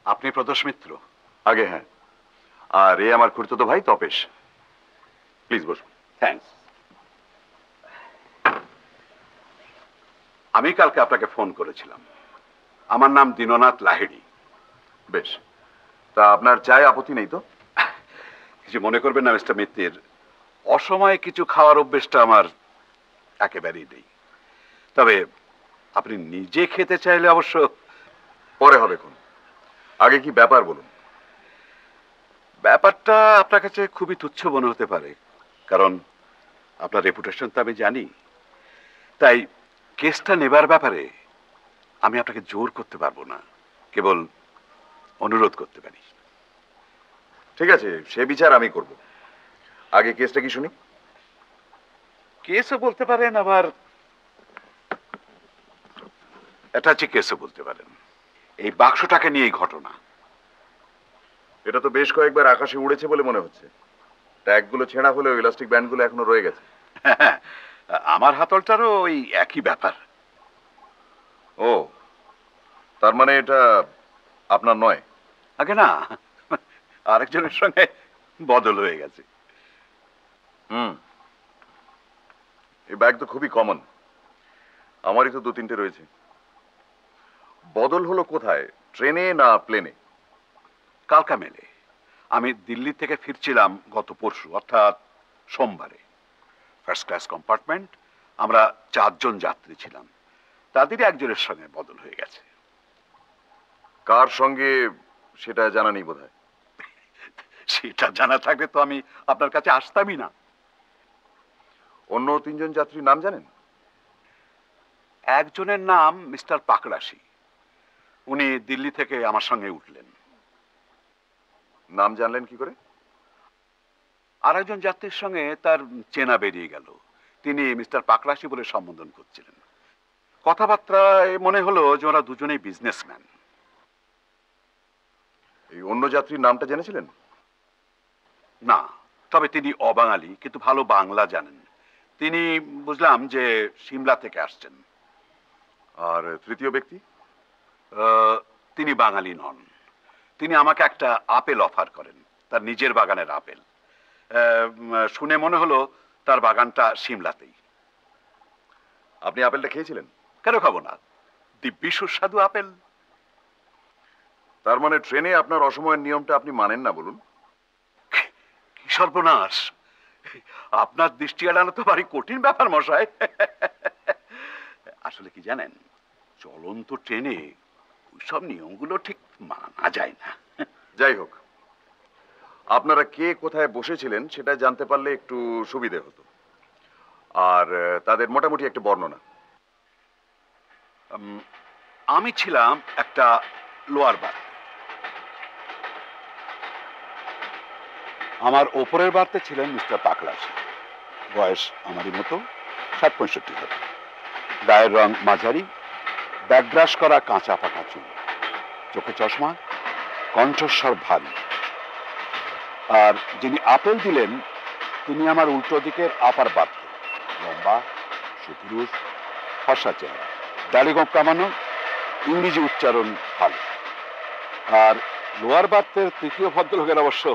আপনি প্রদোষ মিত্র? আগে হ্যাঁ, আর এ আমার খুড়তুতো ভাই তপেশ। প্লিজ বসুন। থ্যাঙ্কস। আমি কালকে আপনাকে ফোন করেছিলাম। আমার নাম দীননাথ লাহিড়ী। বেশ, তা আপনার চায় আপত্তি নেই তো? কিছু মনে করবেন না মিস্টার মিত্তির, অসময়ে কিছু খাওয়ার অভ্যেসটা আমার একেবারেই নেই। তবে আপনি নিজে খেতে চাইলে অবশ্য পরে হবে কোন, আগে কি ব্যাপার বলুন। ব্যাপারটা আপনার কাছে খুবই তুচ্ছ মনে হতে পারে, কারণ আপনার রেপুটেশন তো আমি জানি। তাই কেসটা নেবার ব্যাপারে আমি আপনাকে জোর করতে পারবো না, কেবল অনুরোধ করতে পারি। ঠিক আছে, সে বিচার আমি করব। আগে কেসটা কি শুনি। কেসও বলতে পারেন, আবার অ্যাটাচি কেসও বলতে পারেন। এই বাক্সটাকে নিয়ে এই ঘটনা। এটা তো বেশ কয়েকবার আকাশে উড়েছে বলে মনে হচ্ছে। ট্যাগগুলো ছেঁড়া হলেও ইলাস্টিক ব্যান্ডগুলো এখনো রয়ে গেছে। আমার হাতলটারও ওই একই ব্যাপার। ও, তার মানে এটা আপনার নয়? আগে না, আরেকজনের সঙ্গে বদল হয়ে গেছে। এই ব্যাগ তো খুবই কমন, আমারই তো 2-3টে রয়েছে। বদল হলো কোথায়, ট্রেনে না প্লেনে? কালকা মেলে। আমি দিল্লি থেকে ফিরছিলাম গত পরশু, অর্থাৎ সোমবারে। ফার্স্ট ক্লাস কম্পার্টমেন্ট, আমরা 4 জন যাত্রী ছিলাম। তাদেরই একজনের সঙ্গে বদল হয়ে গেছে। কার সঙ্গে সেটা জানা নেই বোধহয়। সেটা জানা থাকলে তো আমি আপনার কাছে আসতামই না। অন্য 3জন যাত্রীর নাম জানেন? একজনের নাম মিস্টার পাকড়াশি। উনি দিল্লি থেকে আমার সঙ্গে উঠলেন। নাম জানলেন কি করে? আর একজন যাত্রীর সঙ্গে তার চেনা বেরিয়ে গেল। তিনি মিস্টার পাকড়াশি বলে সম্বোধন করছিলেন। কথাবার্তায় মনে হলো যে ওরা দুজনেই বিজনেসম্যান। এই অন্য যাত্রীর নামটা জেনেছিলেন? না, তবে তিনি অবাঙালি, কিন্তু ভালো বাংলা জানেন। তিনি বুঝলাম যে সিমলা থেকে আসছেন। আর তৃতীয় ব্যক্তি? তিনি বাঙালি নন। তিনি আমাকে একটা আপেল অফার করেন, তার নিজের বাগানের আপেল। শুনে মনে হলো তার বাগানটা সিমলাতেই। আপনি আপেলটা খেয়েছিলেন? কেন খাবো না, দিব্যি সুস্বাদু আপেল। তার মানে ট্রেনে আপনার অসময়ের নিয়মটা আপনি মানেন না বলুন? কি সর্বনাশ! আপনার দৃষ্টি এড়ানো তো ভারী কঠিন ব্যাপার মশাই। আসলে কি জানেন, চলন্ত ট্রেনে ওইসব নিয়মগুলো ঠিক মানা যায় না। যাই হোক, আপনারা কে কোথায় বসেছিলেন সেটা জানতে পারলে একটু সুবিধে হতো। আর তাদের মোটামুটি একটা বর্ণনা। আমি ছিলাম একটা লোয়ার বার্থ। আমার ওপরের বার্থে ছিলেন মিস্টার পাকড়াশি। বয়স আমারই মতো, 60-65 হবে। গায়ের রং মাঝারি, ব্যাকব্রাশ করা কাঁচা পাকা চুল, চোখে চশমা, কণ্ঠস্বর ভারী। আর যিনি আপেল দিলেন তিনি আমার উল্টো দিকের আপার বার্থে, লম্বা, সুপুরুষ, ফর্সা চেহারা, দাড়ি গোঁফ কামানো, ইংরেজি উচ্চারণ ভালো। আর লোয়ার বার্থের তৃতীয় ভদ্রলোকের অবশ্য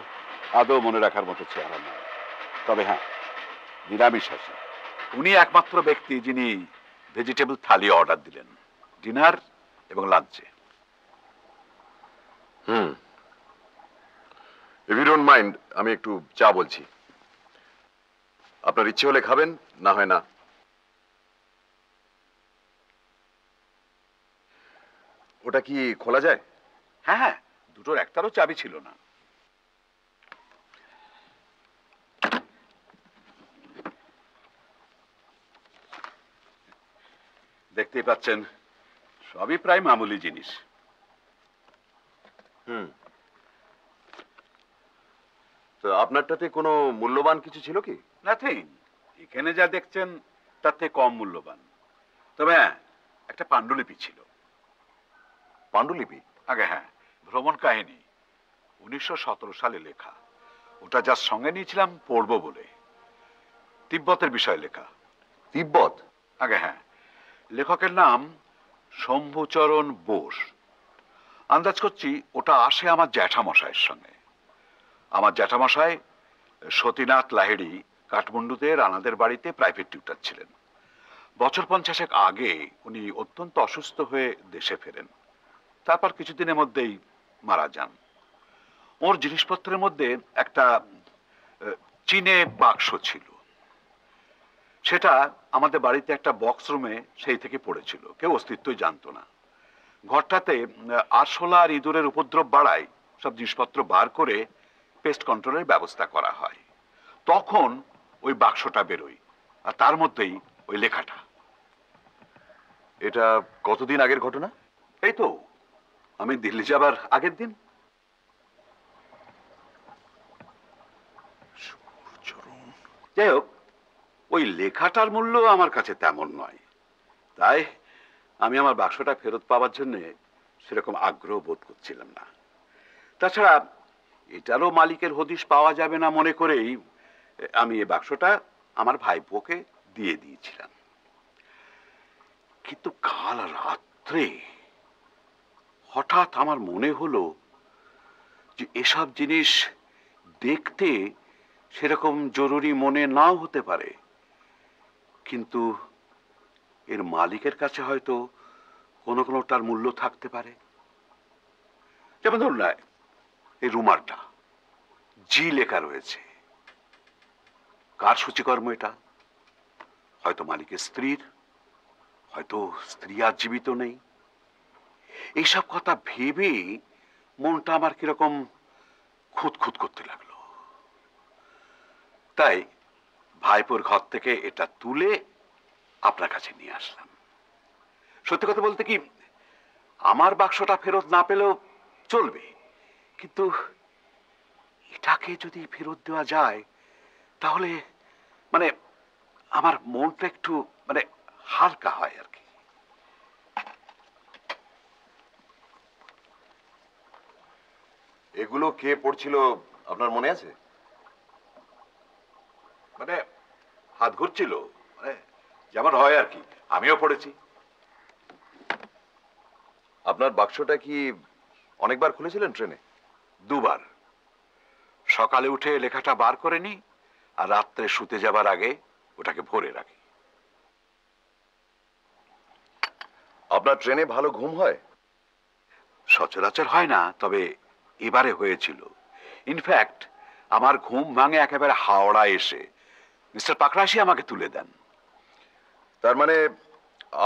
আদৌ মনে রাখার মতো চেহারা নয়। তবে হ্যাঁ, নিরামিষাশী। উনি একমাত্র ব্যক্তি যিনি ভেজিটেবল থালি অর্ডার দিলেন, ডিনার এবং লাঞ্চে। ইফ ইউ ডোন্ট মাইন্ড, আমি একটু চা বলছি। আপনার ইচ্ছে হলে খাবেন, না হয় না। ওটা কি খোলা যায়? হ্যাঁ হ্যাঁ, দুটোর একটারও চাবি ছিল না। দেখতেই পাচ্ছেন, সবই প্রায় মামুলি জিনিস। তো আপনারটাতে কোনো মূল্যবান কিছু ছিল কি? নাথিং। এখানে যা দেখছেন তার থেকে কম মূল্যবান। তবে হ্যাঁ, একটা পাণ্ডুলিপি ছিল। পাণ্ডুলিপি? আগে হ্যাঁ, ভ্রমণ কাহিনী, 1917 সালে লেখা। ওটা যার সঙ্গে নিয়েছিলাম পড়বো বলে। তিব্বতের বিষয়ে লেখা। তিব্বত? আগে হ্যাঁ, লেখকের নাম শম্ভুচরণ বোস। আন্দাজ করছি ওটা আসে আমার জ্যাঠামশাইয়ের সঙ্গে। আমার জ্যাঠামশাই সতীনাথ লাহিড়ী কাঠমান্ডুতে রানাদের বাড়িতে প্রাইভেট টিউটার ছিলেন। বছর 50 আগে উনি অত্যন্ত অসুস্থ হয়ে দেশে ফেরেন। তারপর কিছুদিনের মধ্যেই মারা যান। ওর জিনিসপত্রের মধ্যে একটা চীনে বাক্স ছিল। সেটা আমাদের বাড়িতে একটা বক্স রুমে সেই থেকে পড়েছিল, কেউ অস্তিত্বই জানতো না। ঘরটাতে আরশোলা আর ইঁদুরের উপদ্রব বাড়ায় সব জিনিসপত্র বার করে পেস্ট কন্ট্রোলের ব্যবস্থা করা হয়। তখন ওই বাক্সটা বেরোয়, আর তার মধ্যেই ওই লেখাটা। এটা কতদিন আগের ঘটনা? এই তো আমি দিল্লি যাবার আগের দিন। যাই হোক, ওই লেখাটার মূল্য আমার কাছে তেমন নয়, তাই আমি আমার বাক্সটা ফেরত পাওয়ার জন্য সেরকম আগ্রহ বোধ করছিলাম না। তাছাড়া এটারও মালিকের হদিশ পাওয়া যাবে না মনে করেই আমি এই বাক্সটা আমার ভাইপোকে দিয়ে দিয়েছিলাম। কিন্তু কাল রাত্রে হঠাৎ আমার মনে হলো যে এসব জিনিস দেখতে সেরকম জরুরি মনে নাও হতে পারে, কিন্তু এর মালিকের কাছে হয়তো কোনো কোনোটার মূল্য থাকতে পারে। যেমন ধরুন না, এই রুমালটা জি লেখা রয়েছে। কার সূচিকর্ম এটা? হয়তো মালিকের স্ত্রীর, হয়তো স্ত্রী আর জীবিত নেই। এইসব কথা ভেবে মনটা আমার কিরকম খুঁতখুত করতে লাগলো। তাই ভাইপোর ঘর থেকে এটা তুলে আপনার কাছে নিয়ে আসলাম। সত্যি কথা বলতে কি, আমার বাক্সটা ফেরত না পেলেও চলবে, কিন্তু এটাকে যদি ফেরত দেওয়া যায় তাহলে মানে আমার মনটা একটু মানে হালকা হয় আর কি। এগুলো কে পড়ছিল আপনার মনে আছে? মানে হাত ঘুরছিল, মানে যেমন হয় আর কি, আমিও পড়েছি। আপনার বাক্সটা কি অনেকবার খুলেছিলেন ট্রেনে? দুবার। সকালে উঠে লেখাটা বার করে নি, আর রাত্রে শুতে যাবার আগে ওটাকে ভরে রাখি। আপনার ট্রেনে ভালো ঘুম হয়? সচরাচর হয় না, তবে এবারে হয়েছিল। ইনফ্যাক্ট আমার ঘুম ভাঙে একেবারে হাওড়া এসে মিস্টার পাকরাশি আমাকে তুলে দেন। তার মানে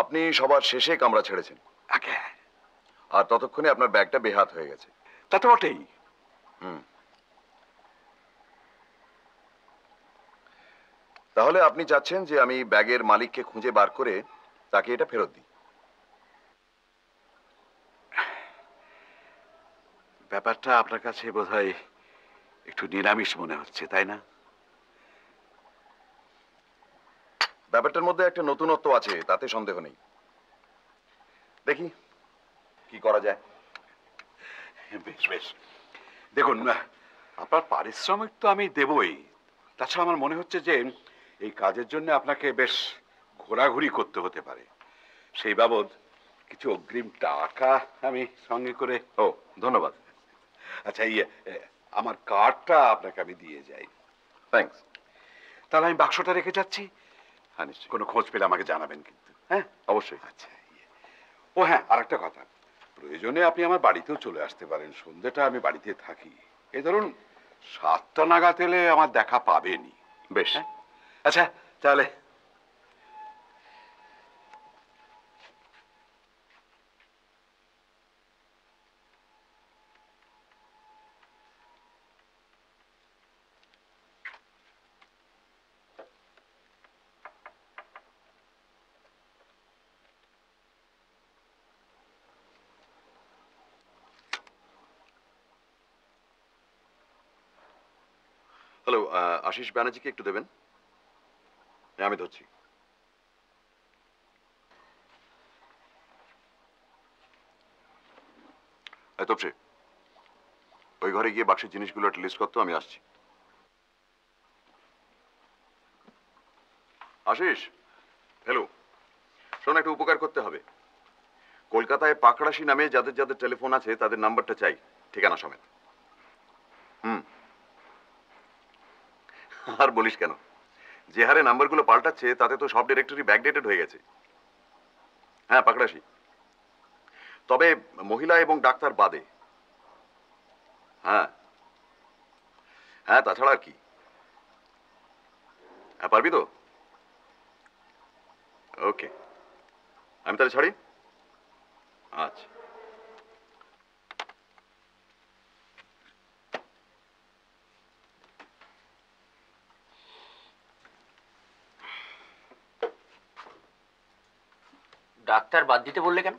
আপনি সবার শেষে কামরা ছেড়েছেন, আগে আর ততক্ষণে আপনার ব্যাগটা বেহাত হয়ে গেছে। তা তো বটেই। তাহলে আপনি চাচ্ছেন যে আমি ব্যাগের মালিককে খুঁজে বার করে তাকে এটা ফেরত দিই? ব্যাপারটা আপনার কাছে বোধহয় একটু নিরামিষ মনে হচ্ছে, তাই না? ব্যাপারটার মধ্যে একটা নতুনত্ব আছে, তাতে সন্দেহ নেই। দেখি কি করা যায়। বেশ বেশ, দেখুন, আপনার পারিশ্রমিক তো আমি দেবই। তাছাড়া আমার মনে হচ্ছে যে এই কাজের জন্য আপনাকে বেশ ঘোরাঘুরি করতে হতে পারে। সেই বাবদ কিছু অগ্রিম টাকা আমি সঙ্গে করে। ও, ধন্যবাদ। আচ্ছা, আমার কার্ডটা আপনাকে আমি দিয়ে যাই। থ্যাঙ্কস। তাহলে আমি বাক্সটা রেখে যাচ্ছি। হ্যাঁ, নিশ্চয়ই। কোনো খোঁজ পেলে আমাকে জানাবেন কিন্তু, হ্যাঁ? অবশ্যই। আচ্ছা, ও হ্যাঁ, আরেকটা কথা, প্রয়োজনে আপনি আমার বাড়িতেও চলে আসতে পারেন। সন্ধ্যেটা আমি বাড়িতে থাকি। এই ধরুন 7টা নাগাদ এলে আমার দেখা পাবেনই। বেশ। হ্যাঁ? আচ্ছা, তাহলে। হ্যালো, আশিস ব্যানার্জিকে একটু দেবেন। হ্যাঁ, আমি ধরছি। তপসে, ওই ঘরে গিয়ে বাক্সের জিনিসগুলো একটা লিস্ট করতো, আমি আসছি। আশিস, হ্যালো, শোন, একটা উপকার করতে হবে। কলকাতায় পাকড়াশি নামে যাদের যাদের টেলিফোন আছে তাদের নাম্বারটা চাই, ঠিকানা সমেত। হুম। আর বলিস কেন, যে হারে নাম্বারগুলো পাল্টাচ্ছে তাতে তো সব ডিরেক্টরি ব্যাকডেটেড হয়ে গেছে। হ্যাঁ, পাকড়াশি, তবে মহিলা এবং ডাক্তার বাদে। হ্যাঁ হ্যাঁ, তাছাড়া আর কি। হ্যাঁ, পারবি তো? ওকে, আমি তাহলে ছাড়ি। আচ্ছা। ডাক্তার বাদ দিতে বললে কেন?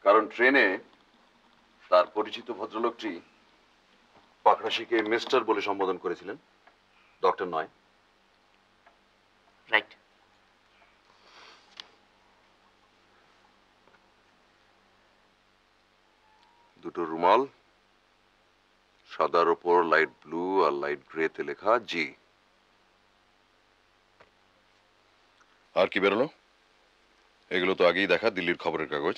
কারণ ট্রেনে তার পরিচিত ভদ্রলোকটি পাকড়াশিকে মিস্টার বলে সম্বোধন করেছিলেন, ডক্টর নয়। রাইট। দুটো রুমাল, সাদার ওপর লাইট ব্লু আর লাইট গ্রেতে লেখা জি। আর কি বেরোলো? এগুলো তো আগেই দেখা দিল্লির খবরের কাগজ।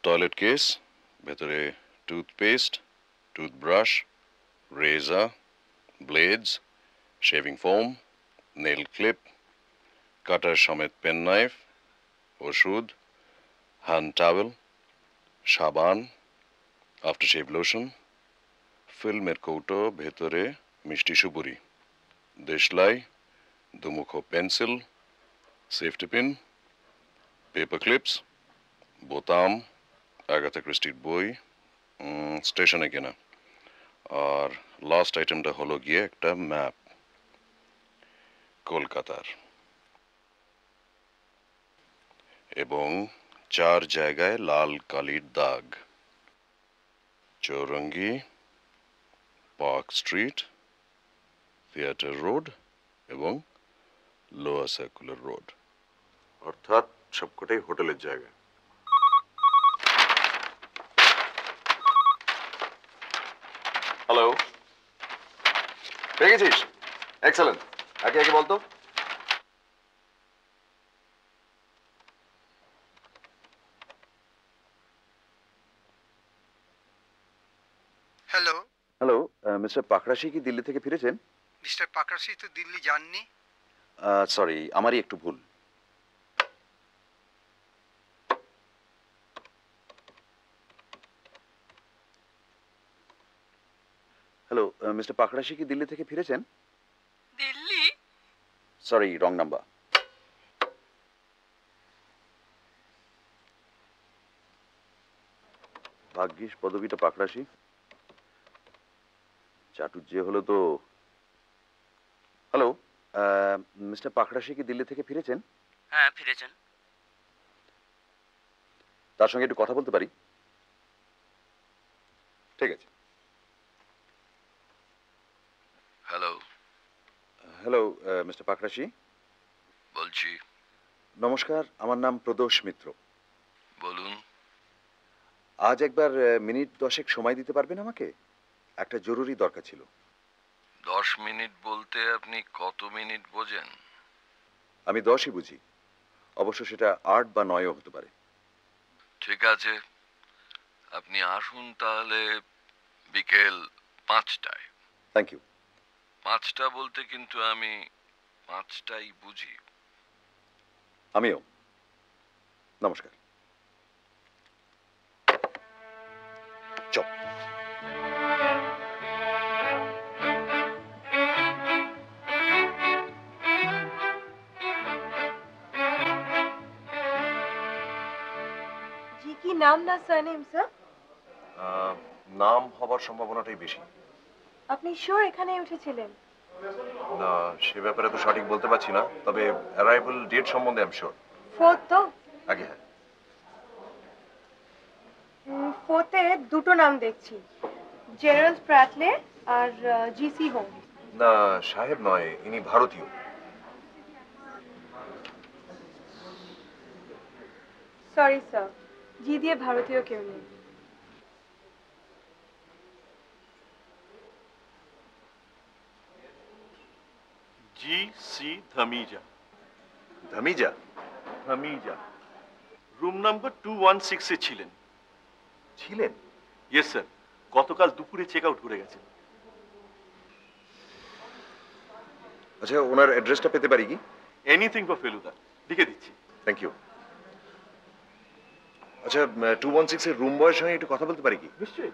টয়লেট কেস, ভেতরে toothpaste, toothbrush, razor, blades, shaving foam, nail clip, cutter সমেত পেন নাইফ, ওষুধ, হ্যান্ড টাওয়েল, সাবান, আফটারশেভ লোশন, ফিল্মের কৌটো, ভেতরে মিষ্টি সুপুরি, দেশলাই, দুমুখো pencil, safety pin, paper clips, বোতাম, আগাথা ক্রিস্টির বই, স্টেশনে কেনা। আর লাস্ট আইটেমটা হলো গিয়ে একটা ম্যাপ কলকাতার, এবং 4 জায়গায় লাল কালির দাগ: Chowringhee, park street, theatre road এবং লোয়ার সার্কুলার রোড। অর্থাৎ সবকটাই হোটেলের জায়গা। হ্যালো, পেয়ে গেছিস? এক্সেলেন্ট। একে একে বলতো। হ্যালো, হ্যালো, মিস্টার পাকড়াশি কি দিল্লি থেকে ফিরেছেন? মিস্টার পাকরাশি তো দিল্লি যাননি। সরি, আমারই একটু ভুল। হ্যালো, মিস্টার পাকড়াশি কি দিল্লি থেকে ফিরেছেন? দিল্লি? Sorry, wrong number. ভাগ্যিস পদবিটা পাকড়াশি, চাটুর্যে হলো তো। হ্যালো, মিস্টার পাকড়াশি কি দিল্লি থেকে ফিরেছেন? হ্যাঁ, ফিরেছেন। তার সঙ্গে একটু কথা বলতে পারি? ঠিক আছে। Hello, hello, mister Pakrashi. বলছি। নমস্কার, আমার নাম প্রদোষ মিত্র। বলুন। আজ একবার মিনিট 10 সময় দিতে পারবেন আমাকে? একটা জরুরি দরকার ছিল। 10 মিনিট বলতে আপনি কত মিনিট বোঝেন? আমি 10ই বুঝি, অবশ্য সেটা 8 বা 9ও হতে পারে। ঠিক আছে, আপনি আসুন তাহলে বিকেল 5টায়। Thank you. 5টা বলতে কিন্তু আমি 5টাই বুঝি। আমিও। নমস্কার। চল। জি কি নাম না সারনেম স্যার? নাম হবার সম্ভাবনাটাই বেশি। আপনি শিওর এখানে উঠেছিলেন? না, সে ব্যাপারে তো সঠিক বলতে পারছি না, তবে অ্যারাইভাল ডেট সম্বন্ধে আমি শিওর। ফোর্থ তো? আগে হ্যাঁ। ফোর্থে দুটো নাম দেখছি, জেরাল্ড প্র্যাটলে আর জিসি হোম। না, সাহেব নয়, ইনি ভারতীয়। সরি স্যার, জি দিয়ে ভারতীয় কেউ নেই। जी सी धमीजा। ধামিজা? হামিজা রুম নাম্বার 216 এ ছিলেন। ছিলেন? ইয়েস স্যার, গতকাল দুপুরে চেক আউট করে গেছেন। আচ্ছা, ওনার অ্যাড্রেসটা পেতে পারি কি? এনিথিং ফর ফেলুদা, লিখে দিচ্ছি। Thank अच्छा 216 से रूम बॉय संगे একটু কথা বলতে পারি কি? নিশ্চয়ই।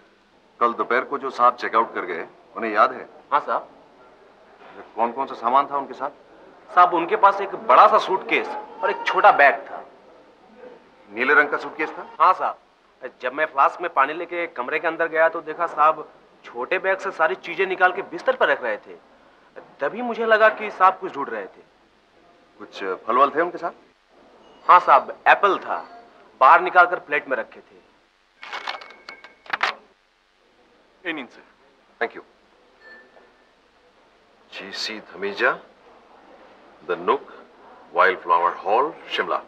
कल दोपहर को जो साहब चेकआउट कर गए, उन्हें याद है? हाँ साहब। कौन कौन सा सामान था उनके साथ? साहब उनके पास एक बड़ा सा सूटकेस और एक छोटा बैग था। नीले रंग का सूटकेस था? हाँ साहब, जब मैं फ्लास्क में पानी लेके कमरे के अंदर गया तो देखा साहब छोटे बैग से सारी चीजें निकाल के बिस्तर पर रख रहे थे। तभी मुझे लगा कि साहब कुछ ढूंढ रहे थे। कुछ फल-वल थे उनके साथ? हाँ साहब, एप्पल था, बाहर निकाल कर प्लेट में रखे थे। এই নিন sir. Thank you. GC Dhamija, the नुक, वाइल्ड फ्लावर हॉल, शिमला।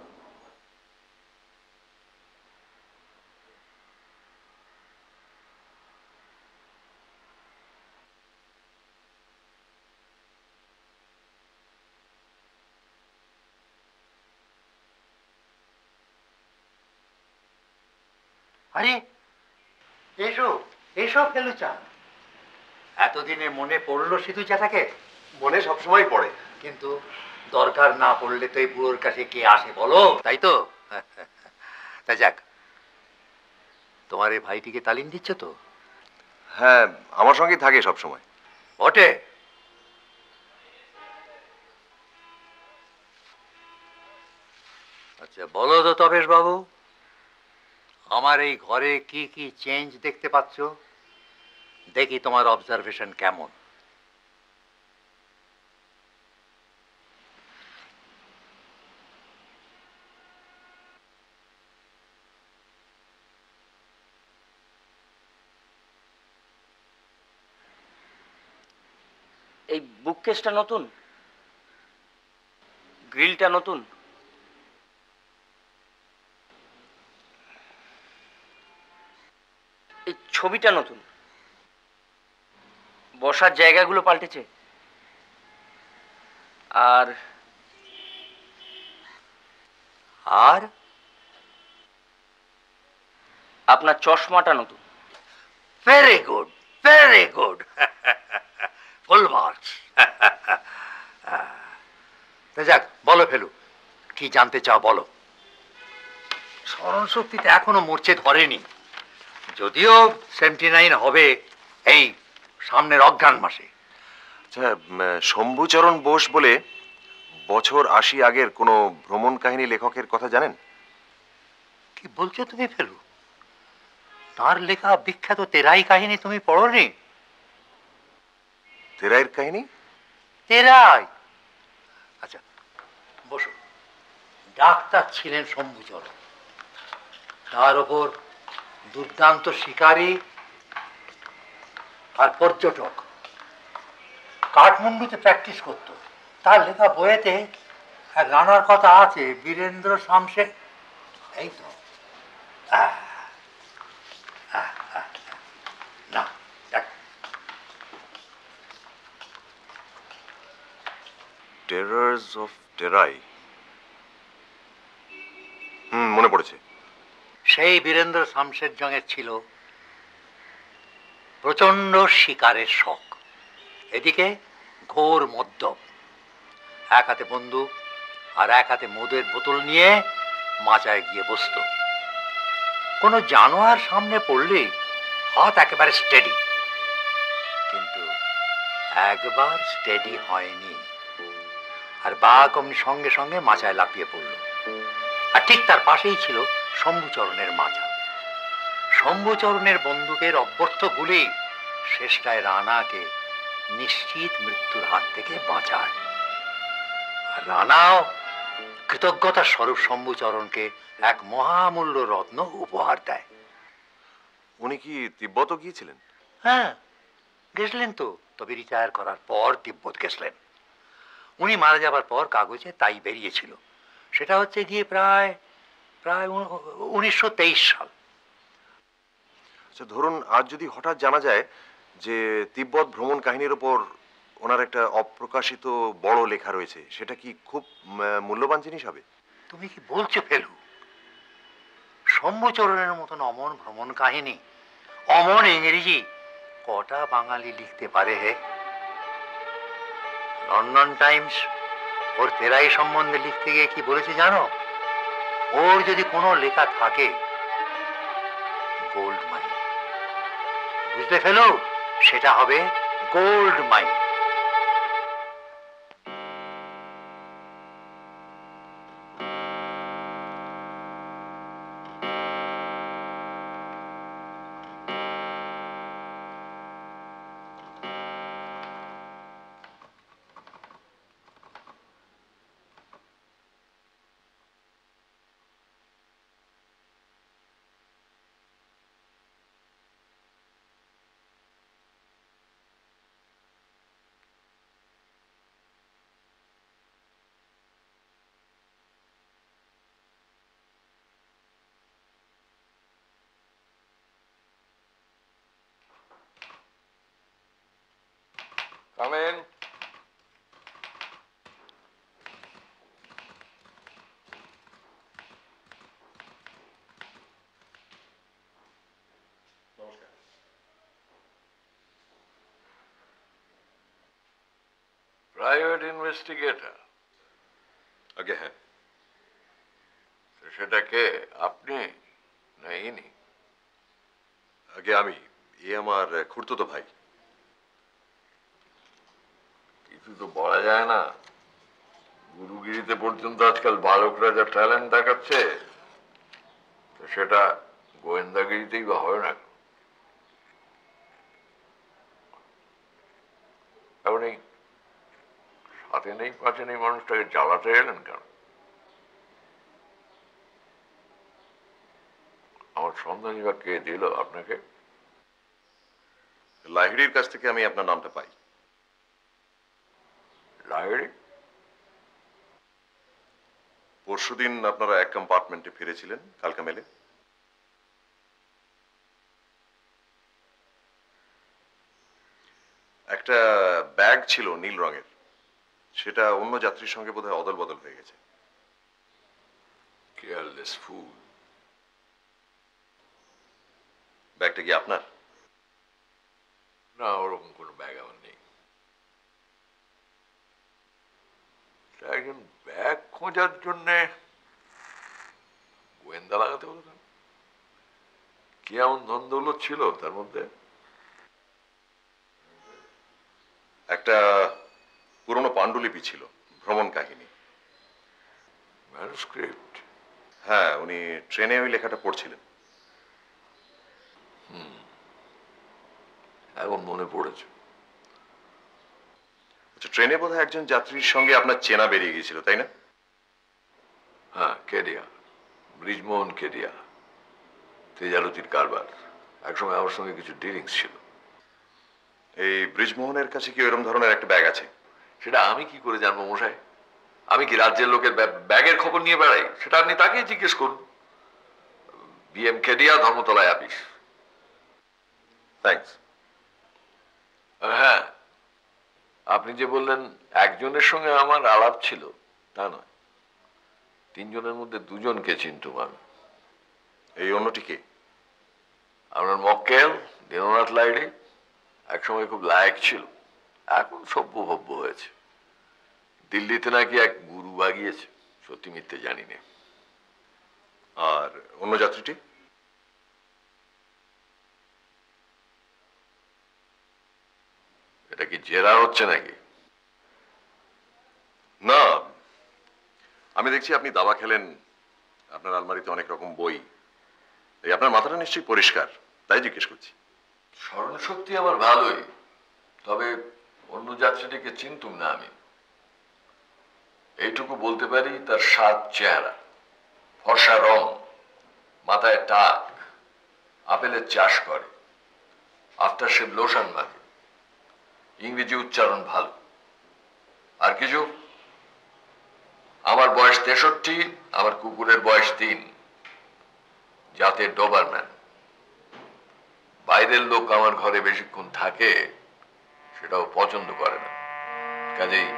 আরে এসো এসো ফেলুচা, এতদিনে মনে পড়লো সিধু চাটাকে? মনে সব সময় পড়ে, কিন্তু দরকার না পড়লে তো এই বুড়োর কাছে কে আসে বলো, তাই তো? তা যাক, তোমার এই ভাইটিকে তালিম দিচ্ছ তো? হ্যাঁ, আমার সঙ্গেই থাকে সব সময়। বটে। আচ্ছা বলো তো তবেশ বাবু, আমার এই ঘরে কি কি চেঞ্জ দেখতে পাচ্ছ? দেখি তোমার অবজারভেশন কেমন। এই বুককেসটা নতুন, গ্রিলটা নতুন, এই ছবিটা নতুন, বসার জায়গাগুলো পাল্টেছে, আর আর আপনার চশমাটা নতুন। Very good, very good, full marks. যাক বলো ফেলু, কি জানতে চাও বলো। স্মরণ শক্তিটা এখনো মরচে ধরেনি, যদিও 79 হবে এই সামনের অজ্ঞান মাসে। আচ্ছা, শম্ভুচরণ বোস বলে বছর 80 আগের কোনো ভ্রমণ কাহিনী লেখকের কথা জানেন? কি বলছো তুমি ফেলু? তার লেখা বিখ্যাত তেরাই কাহিনী তুমি পড়োনি? তেরাইয়ের কাহিনী? তেরাই? আচ্ছা বসো। ডাক্তার ছিলেন শম্ভুচরণ, তার ওপর দুর্দান্ত শিকারী আর পর্যটক, কাঠমান্ডুতে প্র্যাকটিস করত। তার লেখা বইয়েতে এক রানার কথা আছে, বীরেন্দ্র শামশের। এই তো না, টেরার্স অফ টেরাই, মনে পড়েছে। সেই বীরেন্দ্র শামশের জঙের ছিল প্রচন্ড শিকারের শখ, এদিকে ঘোর মদ্যপ, এক হাতে বন্দুক আর এক হাতে মদের বোতল নিয়ে মাচায় গিয়ে বসত। কোনো জানোয়ার সামনে পড়লেই হাত একেবারে স্টেডি, কিন্তু একবার স্টেডি হয়নি, আর বাঘ অমনি সঙ্গে সঙ্গে মাচায় লাফিয়ে পড়ল। আর ঠিক তার পাশেই ছিল শম্ভুচরণের মাচা। শম্ভুচরণের বন্দুকের অব্যর্থ গুলি শেষটায় রানাকে নিশ্চিত মৃত্যুর হাত থেকে বাঁচায়। আর রানাও কৃতজ্ঞতা স্বরূপ শম্ভুচরণকে এক মহামূল্য রত্ন উপহার দেয়। উনি কি তিব্বতও গিয়েছিলেন? হ্যাঁ গেছিলেন তো, তবে রিটায়ার করার পর তিব্বত গেছিলেন। উনি মারা যাবার পর কাগজে তাই বেরিয়েছিল। সেটা হচ্ছে গিয়ে প্রায় 1923 সাল। আচ্ছা ধরুন আজ যদি হঠাৎ জানা যায় যে তিব্বত ভ্রমণ কাহিনীর উপর ওনার একটা অপ্রকাশিত বড় লেখা রয়েছে, সেটা কি খুব মূল্যবান জিনিস হবে? তুমি কি বলছো ফেলু? শম্ভুচরণের মতন অমন ভ্রমণ কাহিনী, অমন ইংরেজি কটা বাঙালি লিখতে পারে হে? লন্ডন টাইমস ওর ফেরাই সম্বন্ধে লিখতে গিয়ে কি বলেছে জানো? ওর যদি কোনো লেখা থাকে, গোল্ড মাইন, বুঝতে ফেলু, সেটা হবে gold mine. Come in. Private investigator. আগে হ্যাঁ। তো সেটা কে, আপনি না ইনি? আগে আমি, এ আমার খুড়তুতো ভাই। কিছু তো বলা যায় না। গুরুগিরিতে পর্যন্ত আজকাল বালকরা যা ট্যালেন্ট দেখাচ্ছে, তো সেটা গোয়েন্দাগিরিতেই বা হয় না। আপনি সাথে নেই পাশে নেই মানুষটাকে জ্বালাতে এলেন কেন? আমার সন্ধানী বা কে দিল আপনাকে? লাহিড়ির কাছ থেকে আমি আপনার নামটা পাই। লাহিড়ি? পরশুদিন আপনারা এক কম্পার্টমেন্টে ফিরেছিলেন কালকা মেলে। একটা ব্যাগ ছিল নীল রঙের, সেটা অন্য যাত্রীর সঙ্গে বোধহয় অদল বদল হয়ে গেছে। কেয়ারলেস ফুল। ব্যাগটা কি আপনার? না, ওরকম কোনো ব্যাগ আমার নেই। একজন ব্যাগ খোঁজার জন্য গোয়েন্দা লাগাতে হলো কেন? কি এমন দ্বন্দ্ব ছিল তার মধ্যে? একটা পুরনো পাণ্ডুলিপি ছিল, ভ্রমণ কাহিনী। ম্যানুস্ক্রিপ্ট? হ্যাঁ, উনি ট্রেনে ওই লেখাটা পড়ছিলেন। এখন মনে পড়েছে। আচ্ছা, ট্রেনে বোধহয় একজন যাত্রীর সঙ্গে আপনার চেনা বেরিয়ে গিয়েছিল, তাই না? হ্যাঁ, কেডিয়া, ব্রিজমোহন কেডিয়া, তেজালতির কারবার। একসময় আমার সঙ্গে কিছু ডিলিংস ছিল। এই ব্রিজমোহনের কাছে কি এরকম ধরনের একটা ব্যাগ আছে? সেটা আমি কি করে জানবো মশাই? আমি কি রাজ্যের লোকের ব্যাগের খবর নিয়ে বেড়াই? সেটা আপনি তাকেই জিজ্ঞেস করুন। বিএম কেডিয়া, ধর্মতলায় অফিস। থ্যাঙ্কস। হ্যাঁ, আপনি যে বললেন একজনের সঙ্গে আমার আলাপ ছিল, তা নয়। তিনজনের মধ্যে দুজনকে চিনতুম আমি। এই অন্যটি কে? আপনার মক্কেল দীননাথ লাইড়ি। একসময় খুব লায়ক ছিল, এখন সভ্য ভব্য হয়েছে। দিল্লিতে নাকি এক গুরু বাগিয়েছে, সত্যি মিথ্যে জানি না। আর অন্য যাত্রীটি? এটা কি জেরা হচ্ছে নাকি? না, আমি দেখছি আপনি দাবা খেলেন, আপনার আলমারিতে অনেক রকম বই। এই আপনার মাথাটা নিশ্চয়ই পরিষ্কার, তাই জিজ্ঞেস করছি। স্মরণশক্তি আমার ভালোই, তবে অন্য যাত্রীটিকে চিনতুম না আমি। এইটুকু বলতে পারি, তার সাত চেহারা, ফর্সা রং, মাথায় টাক, আপেলের চাষ করে, আফটার শেভ লোশন মাখে, ইংরেজি উচ্চারণ ভালো। আর কিছু? আমার বয়স 63, আমার কুকুরের বয়স 3, জাতের ডোবারম্যান। বাইরের লোক আমার ঘরে বেশিক্ষণ থাকে সেটাও পছন্দ করে না। কাজেই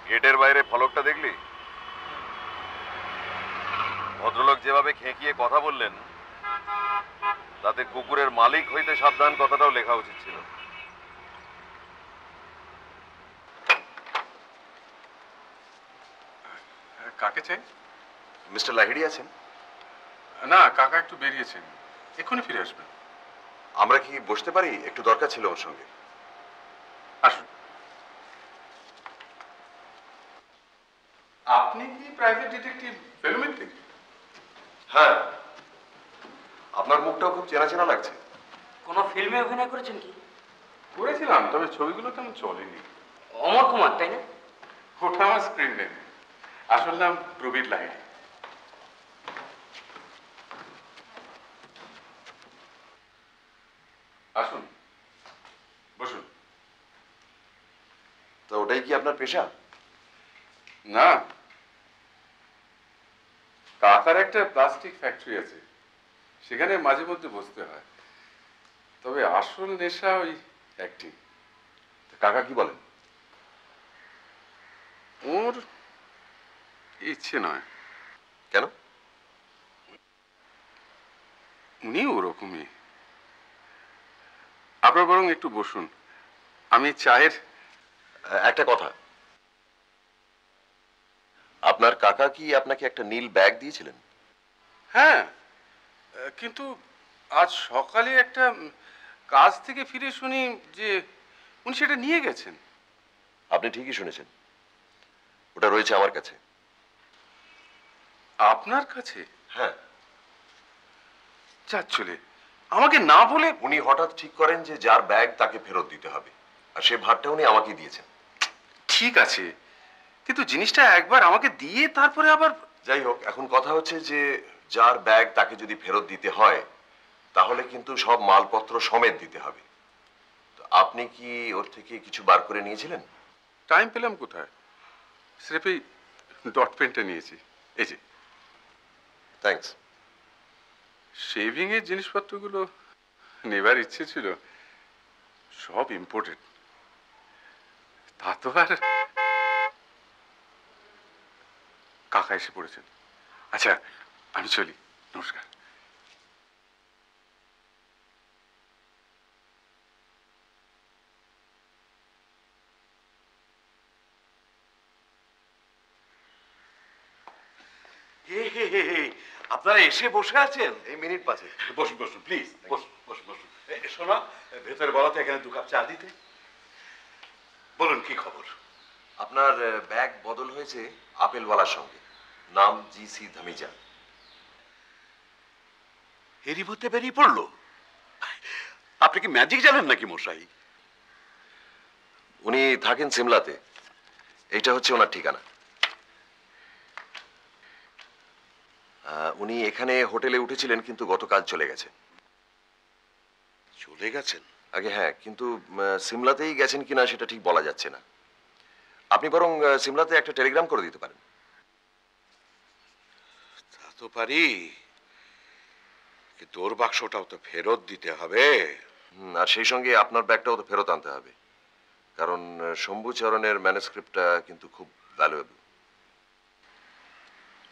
গেটের বাইরে ফলকটা দেখলি? ভদ্রলোক যেভাবে খেঁকিয়ে কথা বললেন, তাতে কুকুরের মালিক হইতে সাবধান কথাটাও লেখা উচিত ছিল। কাকে চাই? মিস্টার লাহিড়ী আছেন? না, কাকা একটু বেরিয়েছেন, এক্ষুনি ফিরে আসবেন। আমরা কি বসতে পারি? একটু দরকার ছিল ওর সঙ্গে। আসুন। আপনি কি প্রাইভেট ডিটেকটিভ ফিল্মের থেকে? হ্যাঁ, আপনার মুখটাও খুব চেনা চেনা লাগছে। কোনো ফিল্মে অভিনয় করেছেন কি? করেছিলাম, তবে ছবিগুলো তেমন চলেনি। অমর কুমার, তাই না? ওটা আমার স্ক্রিন নেম। আসল নাম প্রবীর লাহিড়ী। আসুন, বসুন। তো ওটাই কি আপনার পেশা? না, কাকার একটা প্লাস্টিক ফ্যাক্টরি আছে, সেখানে মাঝে মধ্যে বসতে হয়। তবে আসল নেশা ওই অ্যাক্টিং। কাকা কি বলেন? ওর ইচ্ছে নয়। কেন? উনি ওরকমই। আপনার বরং একটু বসুন, আমি চায়ের। একটা কথা, আপনার কাকা কি আপনাকে একটা নীল ব্যাগ দিয়েছিলেন? হ্যাঁ, কিন্তু আজ সকালে একটা কাজ থেকে ফিরে শুনি যে উনি সেটা নিয়ে গেছেন। আপনি ঠিকই শুনেছেন, ওটা রয়েছে আমার কাছে। আপনার কাছে? হ্যাঁ। যা চলে আমাকে না বলে। উনি হঠাৎ ঠিক করেন যে যার ব্যাগ তাকে ফেরত দিতে হবে, আর সে ভারটা উনি আমাকে দিয়েছেন। ঠিক আছে, কিন্তু জিনিসটা একবার আমাকে দিয়ে তারপরে আবার। যাই হোক, এখন কথা হচ্ছে যে যার ব্যাগ তাকে যদি ফেরত দিতে হয়, তাহলে কিন্তু সব মালপত্র সমেত দিতে হবে। তো আপনি কি ওর থেকে কিছু বার করে নিয়েছিলেন? টাইম পেলাম কোথায়, স্রেফ এই ডট পেনটা নিয়েছি। এই যে। থ্যাঙ্কস। শেভিং এর জিনিসপত্রগুলো নেবার ইচ্ছে ছিল, সব ইম্পোর্টেড। তা তো আর। কাকা এসে পড়েছেন। আচ্ছা, আমি চলি, নমস্কার। আপনারা এসে বসে আছেন? এই মিনিট পাঁচে। বসুন বসুন, প্লিজ বসুন বসুন বসুন। শোনা, ভেতরে বলা তো এখানে 2 কাপ চা দিতে। বলুন, কি খবর? আপনার ব্যাগ বদল হয়েছে আপেলওয়ালার সঙ্গে, নাম জি.সি. ধামিজা। এরই মধ্যে বেরিয়ে পড়লো? আপনি কি ম্যাজিক জানেন নাকি মশাই? উনি থাকেন সিমলাতে, এইটা হচ্ছে ওনার ঠিকানা। উনি এখানে হোটেলে উঠেছিলেন, কিন্তু গতকাল চলে গেছেন। চলে গেছেন? আগে হ্যাঁ, কিন্তু সিমলাতেই গেছেন কিনা সেটা ঠিক বলা যাচ্ছে না। আপনি বরং সিমলাতে একটা টেলিগ্রাম করে দিতে পারেন। তা তো পারি, কিন্তু ওর বাক্সটাও তো ফেরত দিতে হবে। আর সেই সঙ্গে আপনার ব্যাগটাও তো ফেরত আনতে হবে, কারণ শম্ভুচরণের ম্যানুস্ক্রিপ্টটা কিন্তু খুব ভ্যালুয়েবল।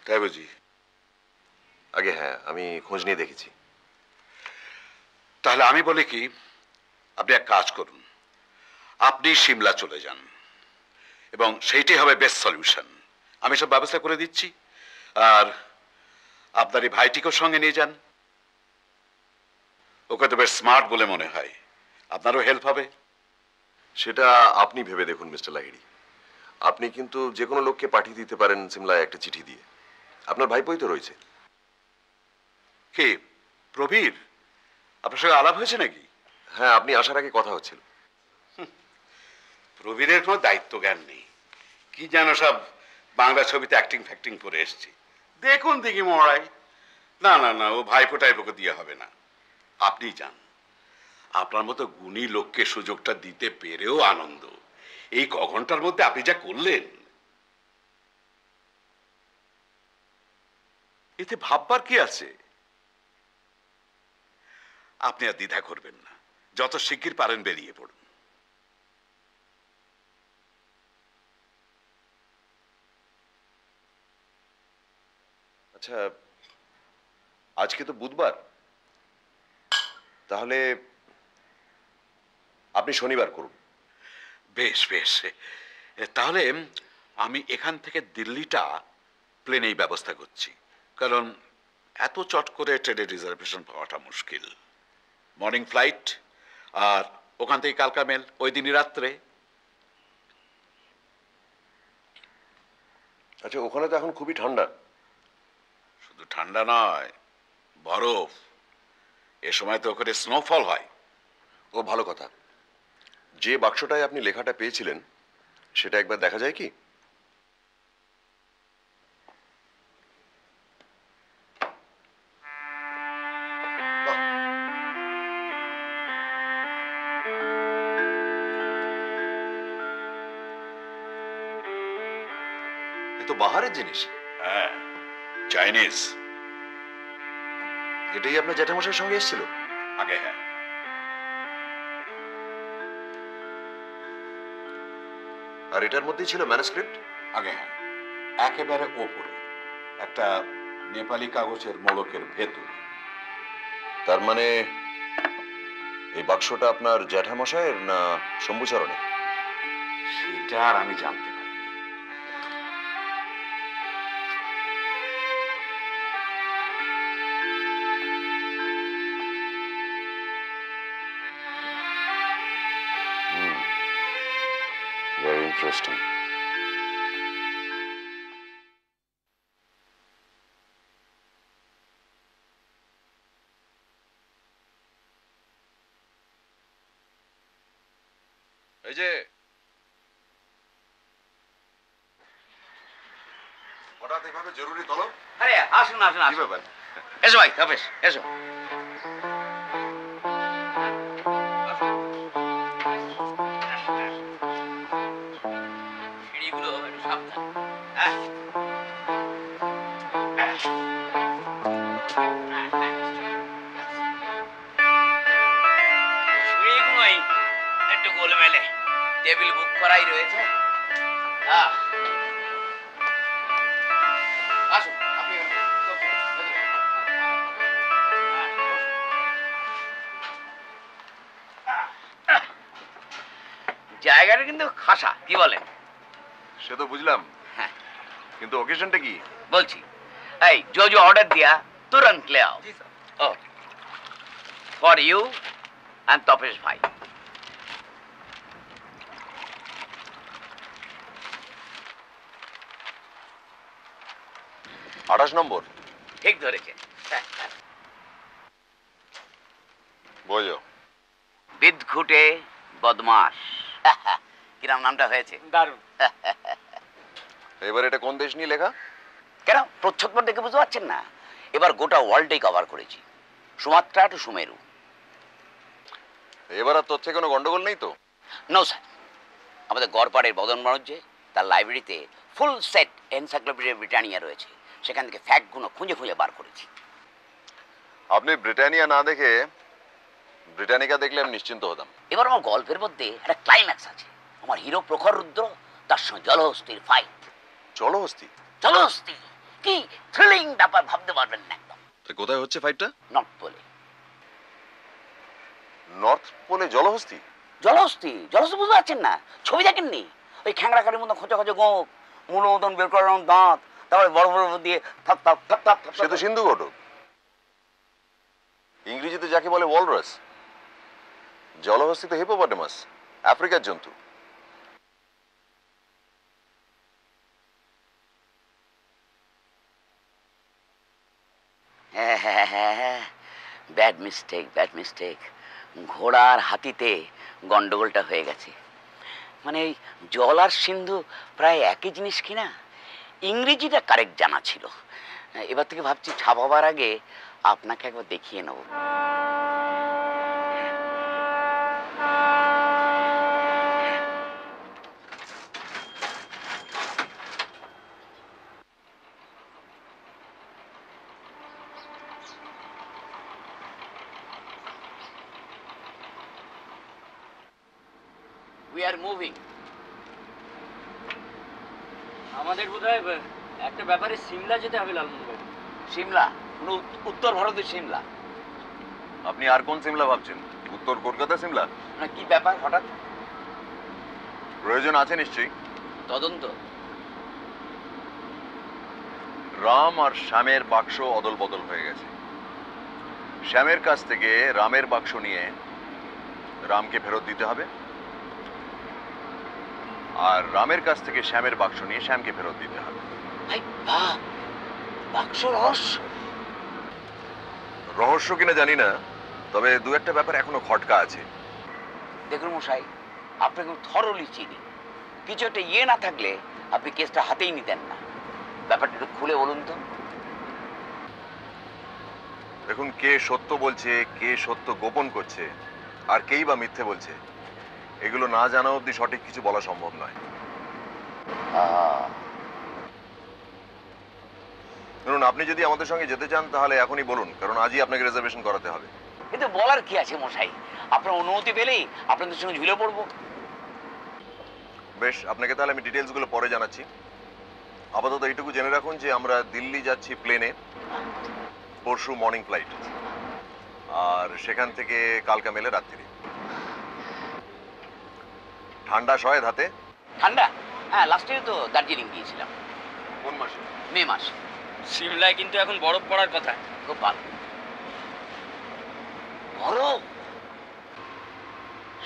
তাই বুঝি? আগে হ্যাঁ, আমি খোঁজ নিয়ে দেখেছি। তাহলে আমি বলি কি, আপনি এক কাজ করুন, আপনি সিমলা চলে যান, এবং সেইটাই হবে বেস্ট সলিউশন। আমি সব ব্যবস্থা করে দিচ্ছি। আর আপনার এই ভাইটিকেও সঙ্গে নিয়ে যান, ওকে তো বেশ স্মার্ট বলে মনে হয়, আপনারও হেল্প হবে। সেটা আপনি ভেবে দেখুন মিস্টার লাহিড়ী। আপনি কিন্তু যে কোনো লোককে পাঠিয়ে দিতে পারেন সিমলায় একটা চিঠি দিয়ে। আপনার ভাইপোই তো রয়েছে। কে? প্রবীর? আপনার সঙ্গে আলাপ হয়েছে নাকি? হ্যাঁ, আপনি আসার আগে কথা হচ্ছিল। প্রবীরের কোনো দায়িত্ব জ্ঞান নেই, কি যেন সব বাংলা ছবিতে অ্যাক্টিং ফ্যাক্টিং করে এসছে। দেখুন দেখি মরাই। না না না, ও ভাইপো টাইপোকে দিয়ে হবে না। আপনি যান, আপনার মতো গুণী লোককে সুযোগটা দিতে পেরেও আনন্দ। এই ক ঘন্টার মধ্যে আপনি যা করলেন। এতে ভাববার কি আছে? আপনি আর দ্বিধা করবেন না, যত শিগগির পারেন বেরিয়ে পড়ুন। আচ্ছা, আজকে তো বুধবার, তাহলে আপনি শনিবার করুন। বেশ বেশ, তাহলে আমি এখান থেকে দিল্লিটা প্লেনেই ব্যবস্থা করছি, কারণ এত চট করে ট্রেনের রিজার্ভেশন পাওয়াটা মুশকিল। মর্নিং ফ্লাইট, আর ওখান থেকে কালকা মেল ওই দিনই রাত্রে। আচ্ছা, ওখানে তো এখন খুবই ঠান্ডা। শুধু ঠান্ডা নয়, বরফ। এ সময় তো ওখানে স্নোফল হয়। ও ভালো কথা। যে বাক্সটায় আপনি লেখাটা পেয়েছিলেন সেটা একবার দেখা যায় কি? এ তো বাহারের জিনিস। হ্যাঁ, চাইনিজ। এটাই আপনার জ্যাঠামশাইয়ের সঙ্গে এসেছিল? আগে হ্যাঁ। আর এটার মধ্যেই ছিল ম্যানুস্ক্রিপ্ট? আগে হ্যাঁ, একেবারে ওপরে একটা নেপালি কাগজের মোড়কের ভেতর। তার মানে এই বাক্সটা আপনার জ্যাঠামশাইয়ের না শম্ভুচরণের? সেটা আর আমি জানতে পারি। Very interesting. এই যে হঠাৎ এভাবে জরুরি তলব? আরে আসুন আসুন কি আসুন। ব্যাপার? এসো ভাই, তবেশ এসো। সিঁড়িগুলো একটু সাবধান। হ্যাঁ? সিঁড়িগুলোই একটু গোলমেলে, টেবিল বুক করাই রয়েছে। আসুন, আপনি জায়গাটা কিন্তু খাসা, কি বলেন? সে তো বুঝলাম, হ্যাঁ কিন্তু অকেশনটা কি? বলছি, এই जो जो ऑर्डर दिया तुरंत ले आओ। ओ फॉर यू एंड तपेश भाई। আঠাশ নম্বর। ঠিক ধরেছেন। বোঝো। বিদঘুটে বদমাস। কিরাম নামটা হয়েছে? দারুণ। এবার এটা কোন দেশ নিয়ে লেখা? কেন প্রচ্ছদ দেখে বুঝতে পারছেন না? এবার গোটা ওয়ার্ল্ডেই কভার করেছি, সুমাত্রা টু সুমেরু। এবার আর তথ্যে কোনো গন্ডগোল নেই তো? নো স্যার, আমাদের গড়পাড়ের বদন বাণিজ্যে তার লাইব্রেরিতে ফুল সেট এনসাইক্লোপিডিয়া ব্রিটানিয়া রয়েছে, সেখান থেকে ফ্যাক্টগুলো খুঁজে খুঁজে বার করেছি। আপনি ব্রিটানিয়া না দেখে ব্রিটানিকা দেখলে আমি নিশ্চিন্ত হতাম। এবার আমার গল্পের মধ্যে একটা ক্লাইম্যাক্স আছে। আমার হিরো প্রখর রুদ্র, তার সঙ্গে জলহস্তির ফাইট। জলহস্তি? জলহস্তি কি থ্রিলিং ব্যাপার, ভাবতে পারবেন না একদম। কোথায় হচ্ছে ফাইটটা? নর্থ পোলে। নর্থ পোলে জলহস্তি? জলহস্তি জলহস্তি বুঝতে পারছেন না? ছবি দেখেননি? ওই খ্যাংরা কাঠির মতো খোঁচা খোঁচা গোঁপ, মূল মতন বের করার দাঁত, তারপরে বড় বড় দিয়ে থাপ থাপ থাপ থাপ। সে তো সিন্ধু ঘটক। ইংরেজিতে যাকে বলে ওয়ালরাস। জলহস্তি তো হিপোপটেমাস, আফ্রিকার জন্তু। হ্যাঁ হ্যাঁ হ্যাঁ, ব্যাড মিস্টেক ব্যাড মিস্টেক। ঘোড়ার হাতিতে গন্ডগোলটা হয়ে গেছে। মানে এই জল আর সিন্ধু প্রায় একই জিনিস কিনা, ইংরেজিটা কারেক্ট জানা ছিল। এবার থেকে ভাবছি ছাপাবার আগে আপনাকে একবার দেখিয়ে নেব। We are moving. আমাদের বোধহয় একটা ব্যাপারে সিমলা যেতে হবে লালমোহনবাবু। সিমলা? কোনো উত্তর ভারতের সিমলা? আপনি আর কোন সিমলা ভাবছেন? উত্তর কলকাতা সিমলা? না, কি ব্যাপার হঠাৎ? প্রয়োজন আছে নিশ্চয়ই। তদন্ত? রাম আর শ্যামের বাক্স অদল বদল হয়ে গেছে। শ্যামের কাছ থেকে রামের বাক্স নিয়ে রামকে ফেরত দিতে হবে, আর রামের কাছ থেকে শ্যামের বাক্স নিয়ে শ্যামকে ফেরত দিতে হবে। বাক্স রহস্য? রহস্য কিনা জানি না, তবে দু একটা ব্যাপার এখনো খটকা আছে। দেখুন মশাই, আপনাকে থরলি চিনি। কিছু একটা না থাকলে আপনি কেসটা হাতেই নিতেন না। ব্যাপারটা একটু খুলে বলুন তো। দেখুন, কে সত্য বলছে, কে সত্য গোপন করছে, আর কেই বা মিথ্যে বলছে, এগুলো না জানা অবধি সঠিক কিছু বলা সম্ভব নয়। ধরুন, আপনি যদি আমাদের সঙ্গে যেতে চান তাহলে এখনই বলুন, কারণ আজই আপনাকে রিজার্ভেশন করাতে হবে। কিন্তু বলার কি আছে মশাই, আপনার অনুমতি পেলেই আপনাদের সঙ্গে ঝুলে পড়বো। বেশ, আপনাকে তাহলে আমি ডিটেলসগুলো পরে জানাচ্ছি। আপাতত এইটুকু জেনে রাখুন যে আমরা দিল্লি যাচ্ছি প্লেনে, পরশু মর্নিং ফ্লাইট, আর সেখান থেকে কালকা মেলে রাত্রি। ঠান্ডা সয় ধাতে? ঠান্ডা? হ্যাঁ, লাস্ট ইয়ারে তো দার্জিলিং গিয়েছিলাম। কোন মাসে? মে মাস। সিমলায় কিন্তু এখন বরফ পড়ার কথা। খুব ভালো। বরফ?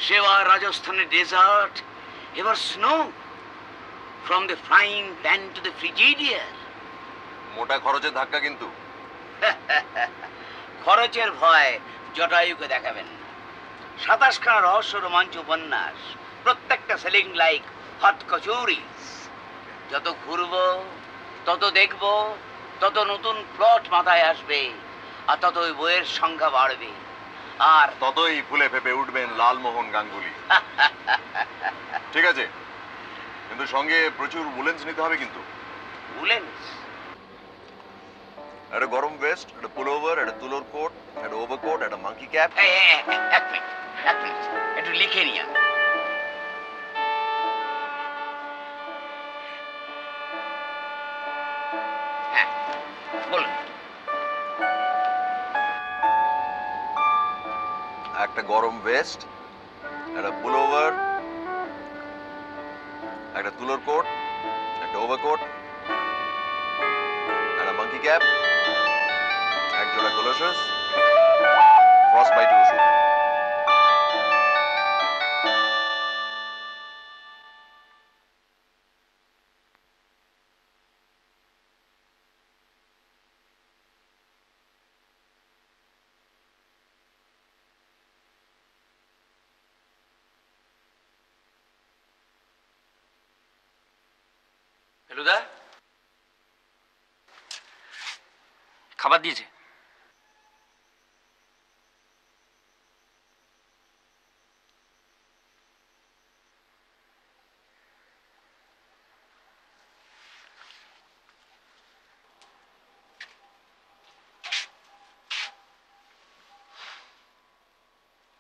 সেবার রাজস্থানের ডেজার্ট, এবার snow, from the frying pan to the Frigidaire. মোটা খরচের ধাক্কা কিন্তু। খরচের ভয় জটায়ুকে দেখাবেন না। 27খানা রহস্য রোমাঞ্চ উপন্যাস, প্রত্যেকটা সেলিং লাইক হট কচুরিস। যত ঘুরবো, তত দেখবো, তত নতুন প্লট মাথায় আসবে, আর তত ওই বইয়ের সংখ্যা বাড়বে, আর ততই ফুলে ফেপে উঠবেন লালমোহন গাঙ্গুলি। ঠিক আছে, কিন্তু সঙ্গে প্রচুর উলেন্স নিতে হবে কিন্তু। উলেন্স? একটা গরম ভেস্ট, একটা পুলোভার, একটা তুলোর কোট, একটা ওভারকোট, একটা মাঙ্কি ক্যাপ। এক মিনিট, একটু লিখে নিয়ে আন। হ্যাঁ, বলুন। একটা গরম ভেস্ট, একটা পুলোভার, একটা তুলোর কোট, একটা ওভারকোট, একটা মাঙ্কি ক্যাপ, এক জোড়া গ্লোভস, ফ্রস্ট বাইট ওষুধ। ফেলুদা, খাবার দিয়েছে?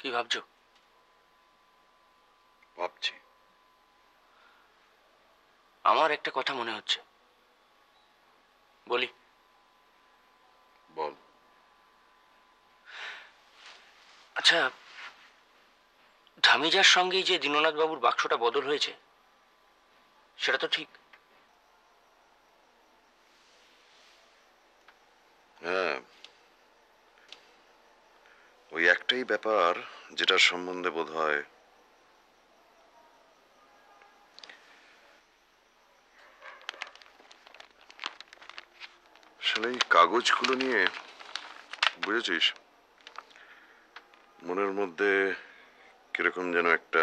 কি ভাবছো? ভাবছি। আমার একটা কথা মনে হচ্ছে, বলি? বল। আচ্ছা, ধামিজার সঙ্গেই যে দীননাথ বাবুর বাক্সটা বদল হয়েছে, সেটা তো ঠিক? হ্যাঁ, ওই একটাই ব্যাপার যেটার সম্বন্ধে বোধ হয় আসলে এই কাগজগুলো নিয়ে, বুঝেছিস, মনের মধ্যে কিরকম যেন একটা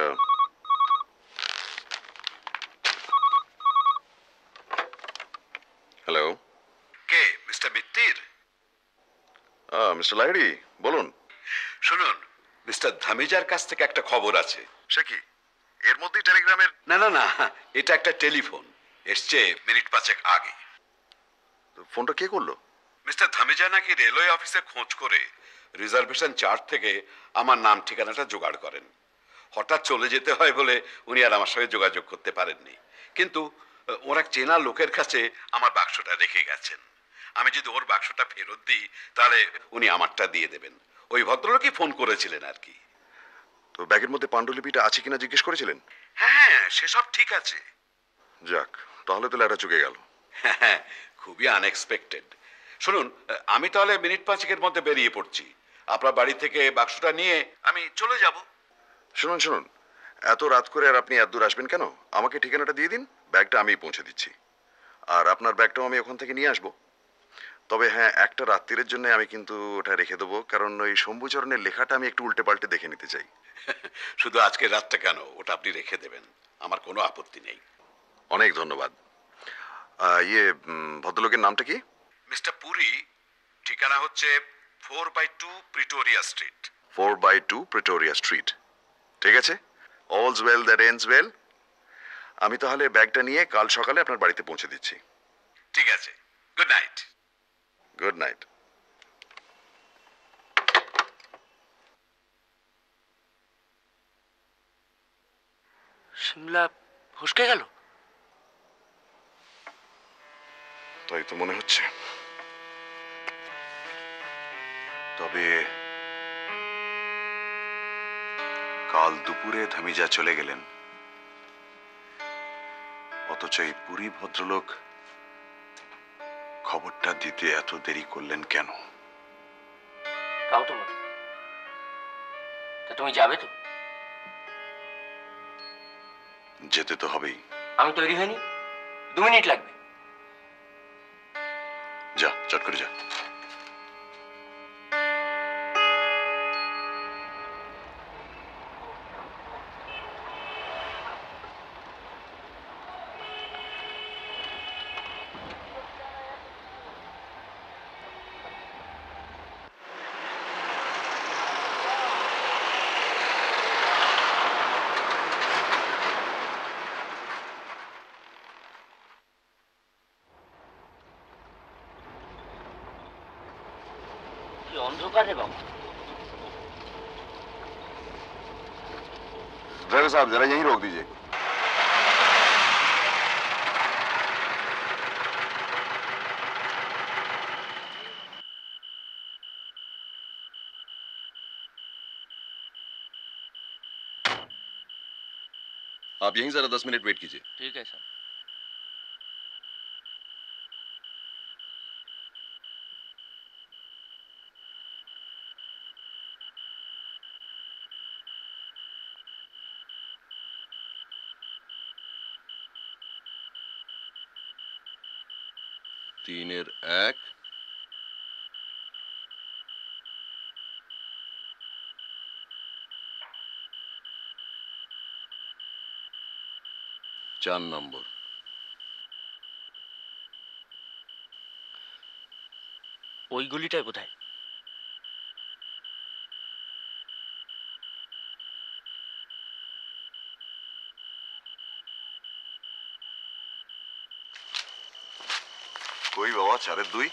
হ্যালো। কে? মিস্টার মিত্তির? মিস্টার লাইরি, বলুন। শুনুন, মিস্টার ধামিজার কাছ থেকে একটা খবর আছে। সে কি এর মধ্যেই টেলিগ্রামের? না না না, এটা একটা টেলিফোন, এসছে মিনিট 5 আগে। ফোনটা কে করলো? মিস্টার ধামিজা নাকি রেলওয়ে অফিসে খোঁজ করে রিজার্ভেশন চার্ট থেকে আমার নাম ঠিকানাটা জোগাড় করেন। হঠাৎ চলে যেতে হয় বলে উনি আর আমার সঙ্গে যোগাযোগ করতে পারেননি, কিন্তু ওর এক চেনা লোকের কাছে আমার বাক্সটা রেখে গেছেন। আমি যদি ওর বাক্সটা ফেরত দিই তাহলে উনি আমারটা দিয়ে দেবেন। ওই ভদ্রলোকই ফোন করেছিলেন আর কি। তো ব্যাগের মধ্যে পাণ্ডুলিপিটা আছে কিনা জিজ্ঞেস করেছিলেন? হ্যাঁ, সেসব ঠিক আছে। যাক, তাহলে তো লেটা চুকে গেল। হ্যাঁ, খুবই আনএক্সপেক্টেড। শুনুন, আমি তাহলে মিনিট 5-এর মধ্যে বেরিয়ে পড়ছি। আপনার বাড়ি থেকে বাক্সটা নিয়ে আমি চলে যাব। শুনুন শুনুন, এত রাত করে আর আপনি এত দূর আসবেন কেন? আমাকে ঠিকানাটা দিয়ে দিন, ব্যাগটা আমিই পৌঁছে দিচ্ছি। আর আপনার ব্যাগটাও আমি ওখান থেকে নিয়ে আসবো। তবে হ্যাঁ, একটা রাত্রিরের জন্য আমি কিন্তু ওটা রেখে দেবো, কারণ ওই শম্ভুচরণের লেখাটা আমি একটু উল্টে পাল্টে দেখে নিতে চাই। শুধু আজকের রাতটা কেন, ওটা আপনি রেখে দেবেন, আমার কোনো আপত্তি নেই। অনেক ধন্যবাদ। ভদ্রলোকের নামটা কি? মিস্টার পুরী, ঠিকানা হচ্ছে 4/2 প্রিটোরিয়া স্ট্রিট। 4/2 Pretoria street. ঠিক আছে, all's well that ends well. আমি তাহলে ব্যাগটা নিয়ে কাল সকালে আপনার বাড়িতে পৌঁছে দিচ্ছি। ঠিক আছে, good night. Good night. Shimla ফসকে গেল। তাই তো মনে হচ্ছে। তবে কাল দুপুরে ধামিজা চলে গেলেন, অথচ এই পুরী ভদ্রলোক খবরটা দিতে এত দেরি করলেন কেন? তাও তো বলো। তা তুমি যাবে তো? যেতে তো হবেই। আমি তৈরি হইনি, 2 মিনিট লাগবে। যা, চট করে যা। অন্ধকার রে বাবা। ड्राइवर साहब जरा यहीं रोक दीजिए। आप यहीं जरा 10 मिनट वेट कीजिए। ठीक है सर। तीনের 1 4 নম্বর। ওই গলিটায় বোধহয়। কই বাবা 4-এর 2?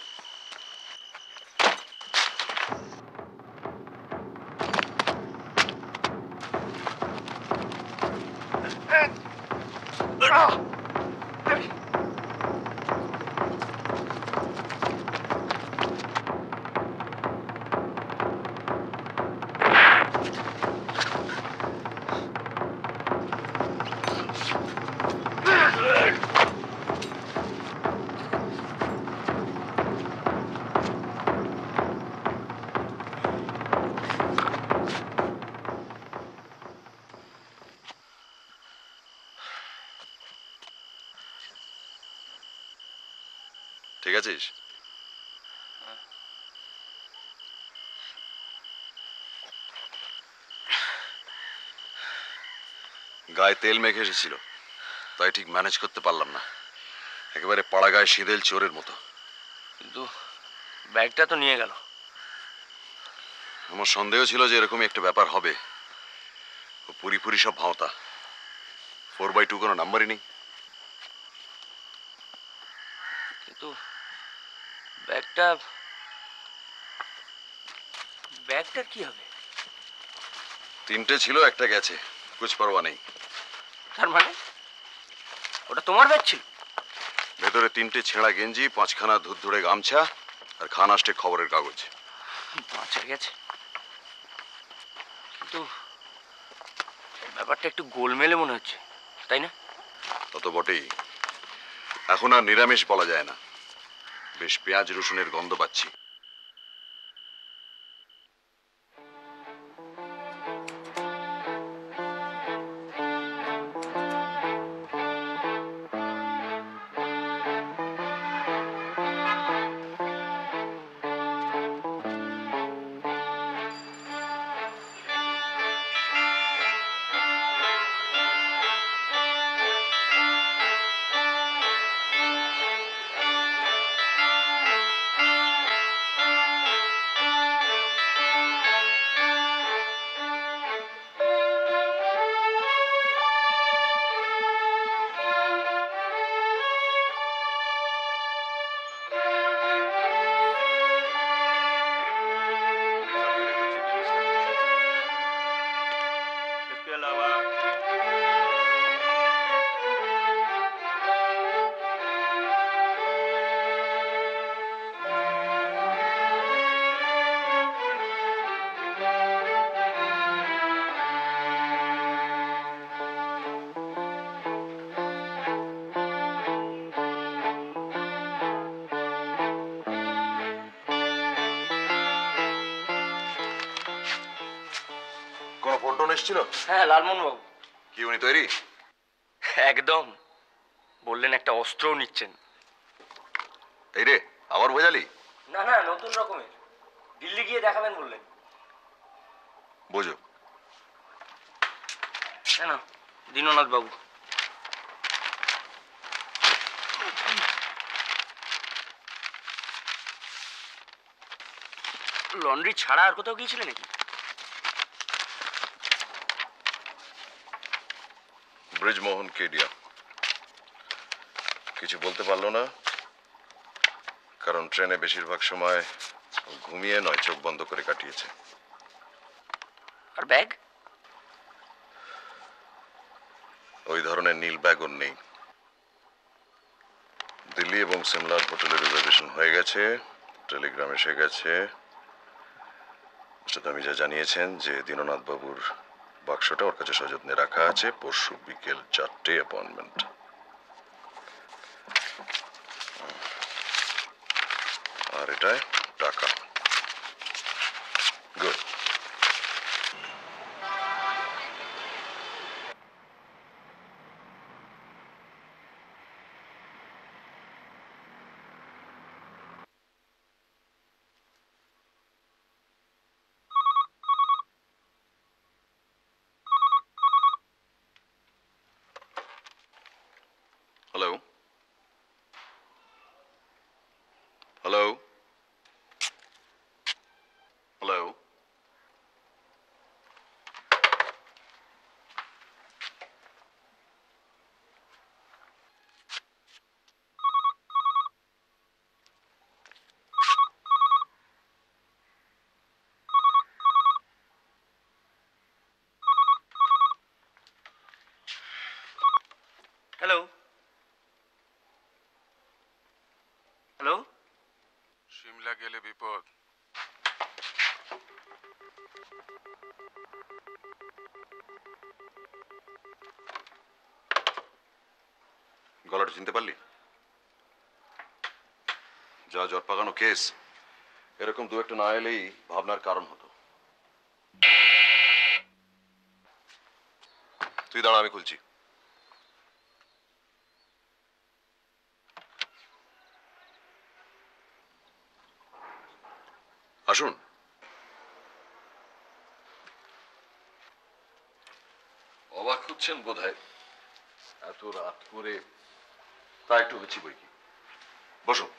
ঠিক আছিস? গায়ে তেল মেখে এসেছিল, তাই ঠিক ম্যানেজ করতে পারলাম না। একেবারে পাড়া গায়ে সিঁদেল চোরের মতো। কিন্তু ব্যাগটা তো নিয়ে গেল। আমার সন্দেহ ছিল যে এরকমই একটা ব্যাপার হবে। পুরি সব ভাঁওতা। 4/2 কোনো নাম্বারই নেই। কিন্তু ব্যাগটার কি হবে? 3টে ছিল, একটা গেছে। কুছ পরোয়া নেই। তার মানে ওটা তোমার ব্যাগ ছিল? ভেতরে 3টে ছেঁড়া গেঞ্জি, 5খানা ধুরধুরে গামছা আর খান আষ্টে খবরের কাগজ। বাঁচা গেছে, কিন্তু ব্যাপারটা একটু গোলমেলে মনে হচ্ছে, তাই না? তত বটেই। এখন আর নিরামিষ বলা যায় না, বেশ পেঁয়াজ রসুনের গন্ধ পাচ্ছি। কোনো ফোন টোন এসেছিল? হ্যাঁ, লালমোহন বাবু। কি উনি তৈরি? একদম, বললেন একটা অস্ত্রও নিচ্ছেন। এই রে, আবার বোঝালি? না না, নতুন রকমের, দিল্লি গিয়ে দেখাবেন বললেন। বোঝো। হ্যাঁ না, দীননাথ বাবু। লন্ড্রি ছাড়া আর কোথাও গিয়েছিলেন নাকি? ব্রিজমোহন কেডিয়া কিছু বলতে পারলো না, কারণ ট্রেনে বেশিরভাগ সময় ঘুমিয়ে নয় চোখ বন্ধ করে কাটিয়েছে। আর ব্যাগ? ওই ধরনের নীল ব্যাগ ওর নেই। দিল্লি এবং সিমলার হোটেলে রিজার্ভেশন হয়ে গেছে, টেলিগ্রাম এসে গেছে। মিস্টার তামিজা জানিয়েছেন যে দীননাথ বাবুর বাক্সটা ওর কাছে সযত্নে রাখা আছে। পরশু বিকেল 4টে অ্যাপয়েন্টমেন্ট। আর এটায় টাকা। Good. Hello hello hello. Hello hello. Shimla গেলে বিপদ। গলাটা চিনতে পারলি? যা জট পাকানো কেস, এরকম দু একটা না এলেই ভাবনার কারণ হতো। তুই দাঁড়া, আমি খুলছি। আসুন। অবাক হচ্ছেন বোধহয়, এত রাত করে। তা একটু হচ্ছি বই কি। বসুন।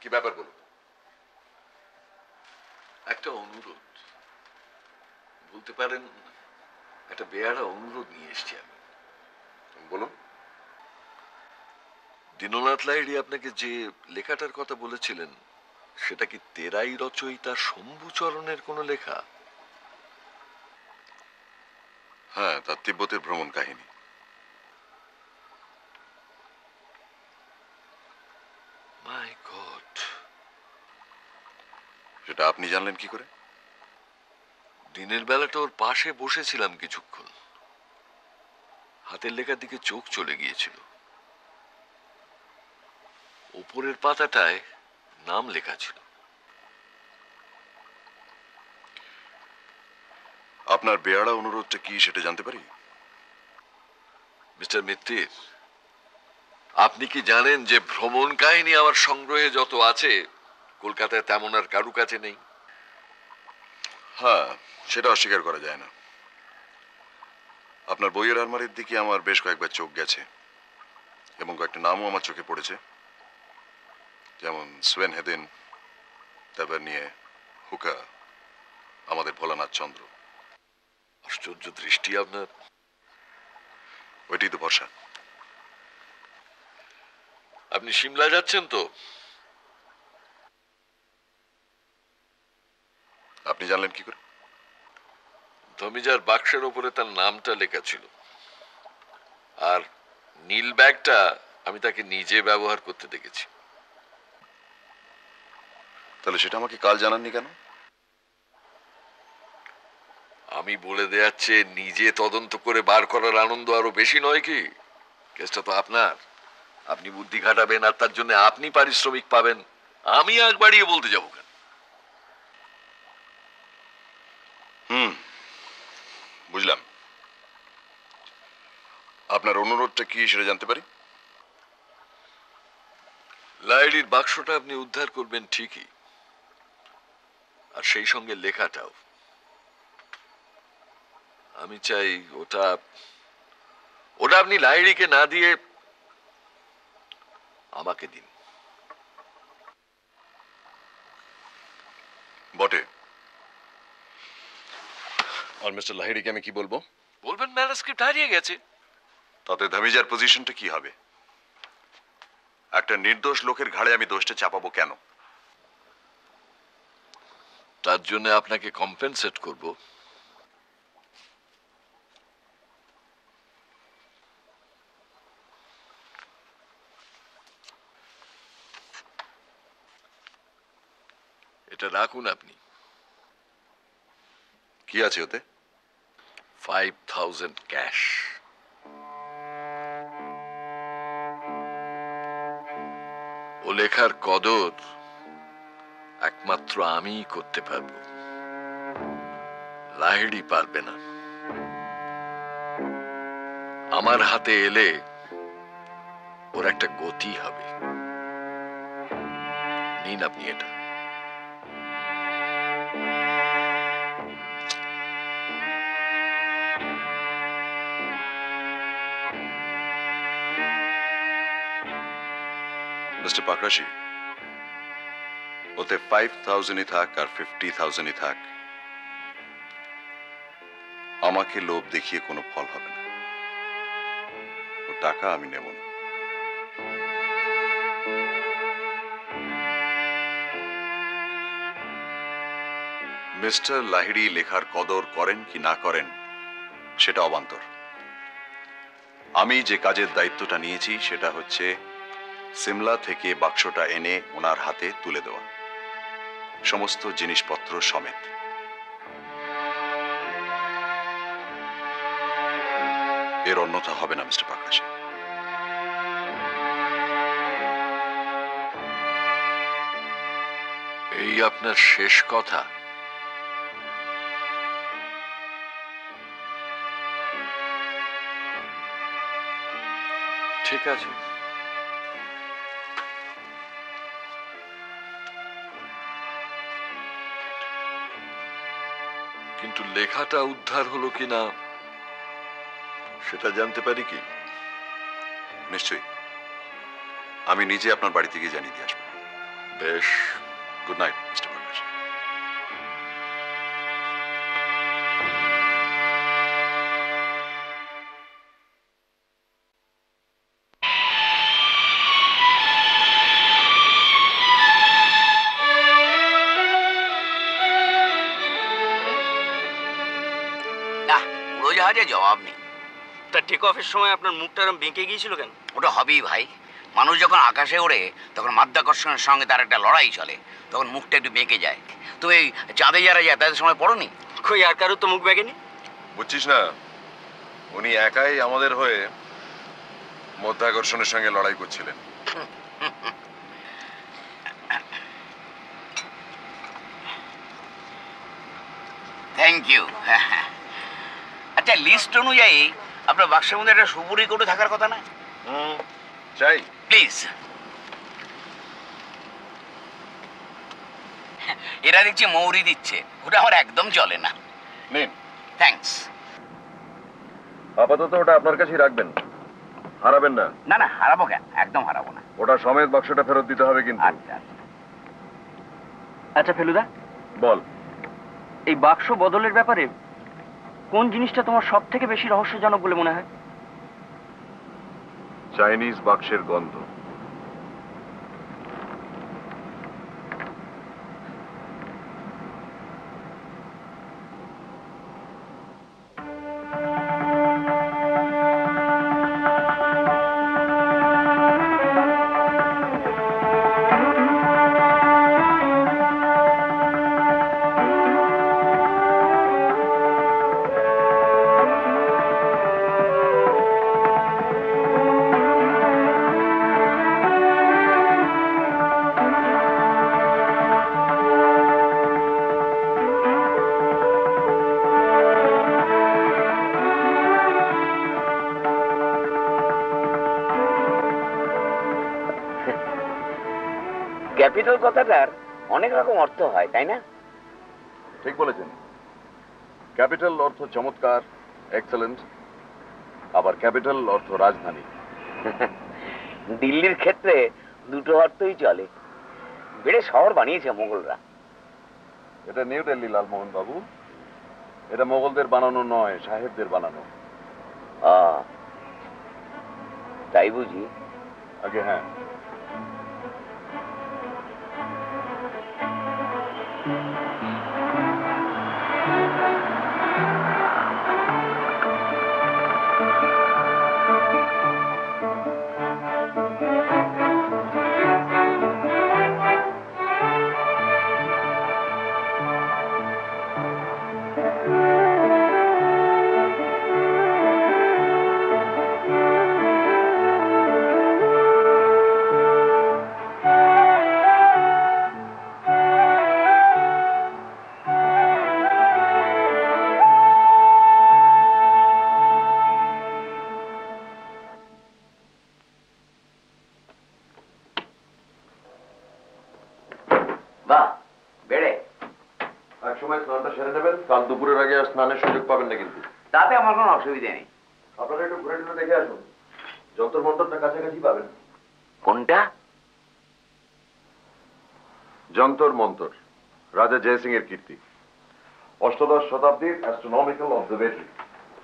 কি ব্যাপার বলুন। একটা অনুরোধ, বলতে পারেন একটা বেয়ারা অনুরোধ নিয়ে এসছি আমি। বলুন। দীননাথ লাহিড়ী আপনাকে যে লেখাটার কথা বলেছিলেন সেটা কি তেরাই রচয়িতা শম্ভুচরণের কোনো লেখা? হ্যাঁ, তার তিব্বতের ভ্রমণ কাহিনী। মাই গড, সেটা আপনি জানলেন কি করে? দিনের বেলাটা ওর পাশে বসেছিলাম কিছুক্ষণ, হাতের লেখার দিকে চোখ চলে গিয়েছিল। উপরের পাতাটায় নাম লেখা ছিল। আপনার বেয়ারা অনুরোধটা কি সেটা জানতে পারি? মিস্টার মিত্তির, আপনি কি জানেন যে ভ্রমণ কাহিনী আমার সংগ্রহে যত আছে কলকাতায় তেমন আর কারু কাছে নেই? হ্যাঁ, সেটা অস্বীকার করা যায় না। আপনার বইয়ের আলমারির দিকে আমার বেশ কয়েকবার চোখ গেছে এবং কয়েকটা নামও আমার চোখে পড়েছে, যেমন সোয়েন হেদেন, তারপর নিয়ে হুকা, আমাদের ভোলানাথ চন্দ্র। আশ্চর্য দৃষ্টি আপনার। ওইটাই তো ভরসা। আপনি সিমলা যাচ্ছেন তো? আপনি জানলেন কি করে? ধমিজার বাক্সের ওপরে তার নামটা লেখা ছিল, আর নীল ব্যাগটা আমি তাকে নিজে ব্যবহার করতে দেখেছি। তাহলে সেটা আমাকে কাল জানাননি কেন? আমি বলে দেয়াচ্ছে, নিজে তদন্ত করে বার করার আনন্দ আরো বেশি নয় কি? কেসটা তো আপনার, আপনি বুদ্ধি খাটাবেন আর তার জন্য আপনি পারিশ্রমিক পাবেন। আমি আগ বাড়িয়ে বলতে যাবো কেন? বুঝলাম। আপনার অনুরোধটা কি সেটা জানতে পারি? লাইডির বাক্সটা আপনি উদ্ধার করবেন ঠিকই, আর সেই সঙ্গে লেখাটাও। আমি চাই ওটা আপনি লাইডিকে না দিয়ে আমাকে দিন। বটে। আর মিস্টার লাহিড়িকে আমি কি বলবো? বলবেন ম্যানুস্ক্রিপ্ট হারিয়ে গেছে। তাতে ধমিজার পজিশনটা কি হবে? একটা নির্দোষ লোকের ঘাড়ে আমি দোষটা চাপাবো কেন? তার জন্য আপনাকে কম্পেনসেট করব। এটা রাখুন আপনি। কি আছে ওতে? 5000 ক্যাশ। ও লেখার কদর একমাত্র আমিই করতে পারবো, লাহিড়ি পারবে না। আমার হাতে এলে ওর একটা গতি হবে। নিন আপনি এটা। মিস্টার পাকরাশি, ওতে 5000ই থাক আর 50,000ই থাক, আমাকে লোভ দেখিয়ে কোনো ফল হবে না। ও টাকা আমি নেব না। মিস্টার লাহিড়ি লেখার কদর করেন কি না করেন সেটা অবান্তর। আমি যে কাজের দায়িত্বটা নিয়েছি সেটা হচ্ছে সিমলা থেকে বাক্সটা এনে ওনার হাতে তুলে দেওয়া, সমস্ত জিনিসপত্র সমেত। এর অন্যথা হবে না মিস্টার পাকরাশি। এই আপনার শেষ কথা? ঠিক আছে, কিন্তু লেখাটা উদ্ধার হলো কিনা সেটা জানতে পারি কি? নিশ্চয়ই, আমি নিজে আপনার বাড়িতে গিয়ে জানিয়ে দিয়ে আসবো। বেশ, গুড নাইট মিস্টার পাকরাশি। না, উড়োজাহাজে জবাব নেই। তা টেক অফের সময় আপনার মুখটা এরম বেঁকে গিয়েছিল কেন? ওটা হবেই ভাই। মানুষ যখন আকাশে ওড়ে তখন মাধ্যাকর্ষণের সঙ্গে তার একটা লড়াই চলে, তখন মুখটা একটু বেঁকে যায়। তো এই চাঁদে যারা যায় তাদের সময় পড়োনি? কই আর কারোর তো মুখ বেঁকেনি। বুঝছিস না, উনি একাই আমাদের হয়ে মধ্যাকর্ষণের সঙ্গে লড়াই করছিলেন। Thank you. আচ্ছা, লিস্ট অনুযায়ী আপনার বাক্সের মধ্যে একটা সুপুরি করে থাকার কথা না? চাই প্লিজ। এরা দেখছি মৌরি দিচ্ছে, ওটা আমার একদম চলে না। নিন। থ্যাঙ্কস। আপাতত ওটা আপনার কাছেই রাখবেন, হারাবেন না। না না, হারাবো কেন, একদম হারাবো না। ওটা সমেত বাক্সটা ফেরত দিতে হবে কিন্তু। আচ্ছা আচ্ছা ফেলুদা, বল। এই বাক্স বদলের ব্যাপারে কোন জিনিসটা তোমার সব থেকে বেশি রহস্যজনক বলে মনে হয়? চাইনিজ বাক্সের গন্ধ। ক্যাপিটাল কথাটার অনেক রকম অর্থ হয়, তাই না? ঠিক বলেছেন। ক্যাপিটাল অর্থ চমৎকার, এক্সেলেন্ট, আবার ক্যাপিটাল অর্থ রাজধানী। দিল্লির ক্ষেত্রে দুটো অর্থই চলে। বেড়ে শহর বানিয়েছে মোগলরা। এটা নিউ দিল্লি লালমোহন বাবু, এটা মোগলদের বানানো নয়, সাহেবদের বানানো। তাই বুঝি? আগে হ্যাঁ। সেরে নেবেন, কাল দুপুরের আগে আর স্নানের সুযোগ পাবেন না কিন্তু। তাতে আমার কোনো অসুবিধা নেই। আপনারা একটু ঘুরে ঘুরে দেখে আসুন, যন্তর মন্তরটা কাছাকাছি পাবেন। কোনটা? যন্তর মন্তর, রাজা জয়সিং এর কীর্তি, অষ্টাদশ শতাব্দীর অ্যাস্ট্রোনমিক্যাল অবজারভেটরি।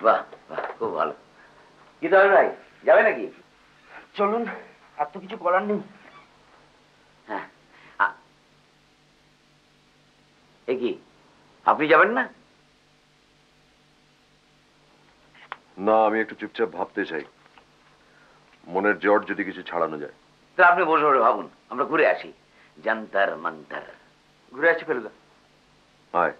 বাহ বাহ, খুব ভালো। কি তবে ভাই, যাবে নাকি? চলুন, আর তো কিছু করার নেই। হ্যাঁ, এ কি আপনি যাবেন না? না, আমি একটু চুপচাপ ভাবতে চাই, মনের জট যদি কিছু ছাড়ানো যায়। তো আপনি বসে বসে ভাবুন, আমরা ঘুরে আসি। যন্তর মন্তর ঘুরে আসি ফেলুদা। আয়।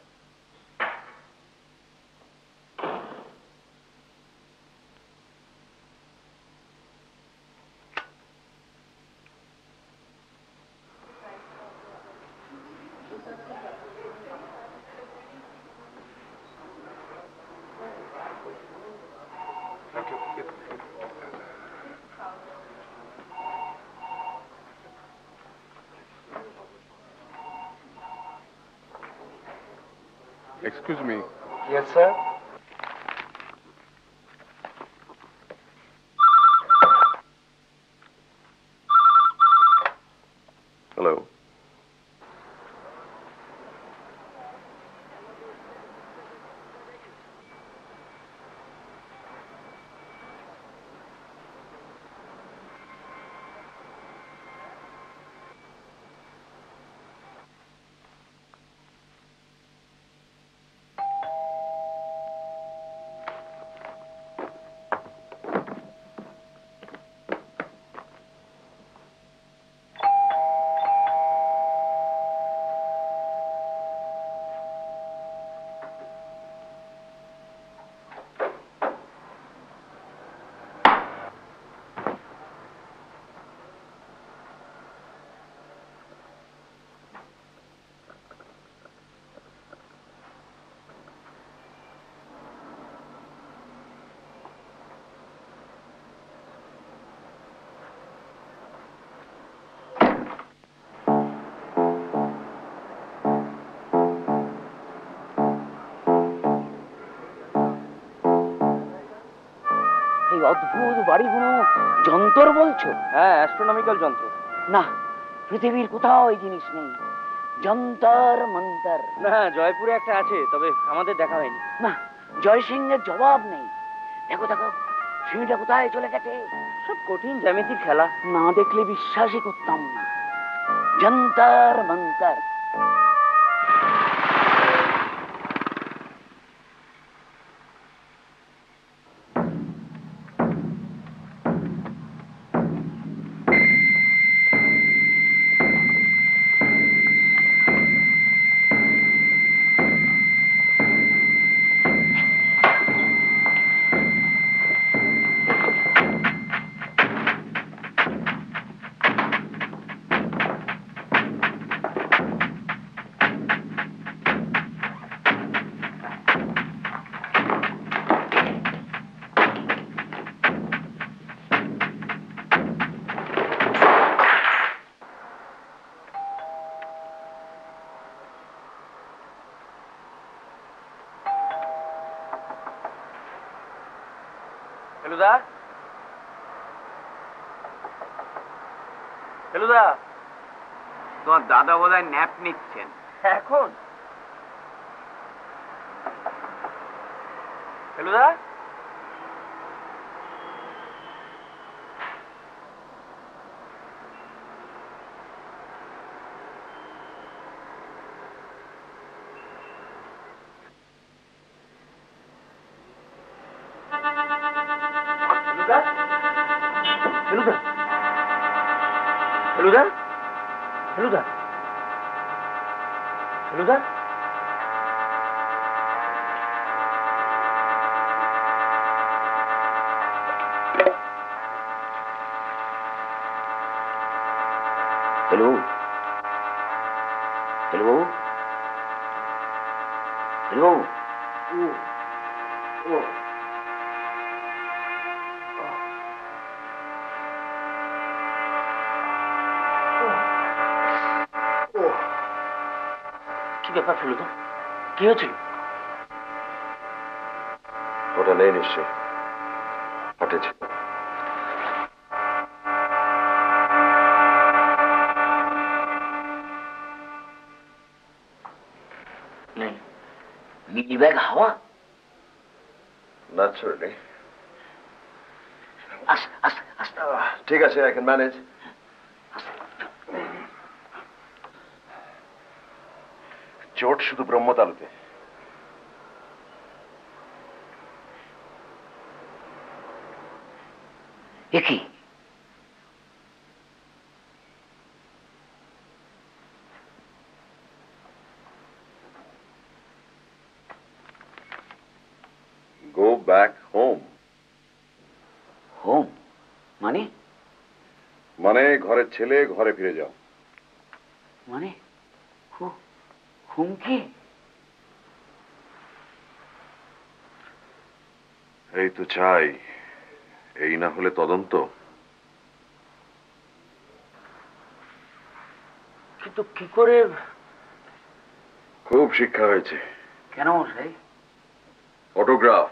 Excuse me. Yes, sir. Hello. এই অদ্ভুত বাড়িগুলো যন্তর বলছো? হ্যাঁ, অ্যাস্ট্রোনমিক্যাল যন্ত্র। না, পৃথিবীর কোথাও এই জিনিস নেই। যন্তর মন্তর। না, জয়পুরে একটা আছে, তবে আমাদের দেখা হয়নি। না, জয়সিংহের জবাব নেই। দেখো দেখো, সিঁড়িটা কোথায় চলে গেছে। সব কঠিন জ্যামিতিক খেলা, না দেখলে বিশ্বাসই করতাম না। যন্তর মন্তর। ফেলুদা, ফেলুদা, তোমার দাদা বোধহয় ন্যাপ নিচ্ছেন এখন। Feluda, Feluda, Feluda, Feluda, Feluda, hello hello hello. কি ব্যাপার ফেলুদা, কি হয়েছিল? ওটা নেই নিশ্চয়, ফাটেছে। মিলি ব্যাগ হাওয়া? ন্যাচারালি। আস্তে আস্তে আস্তে। ঠিক আছে, আই ক্যান ম্যানেজ। চোট শুধু ব্রহ্মতালুতে। একই গো ব্যাক হোম। হোম মানে? মানে ঘরের ছেলে, ঘরে ফিরে যাও। মানে হুমকি? এই তো চাই, এই না হলে তদন্ত। কিন্তু কি করে? খুব শিক্ষা হয়েছে। কেন মশাই? অটোগ্রাফ,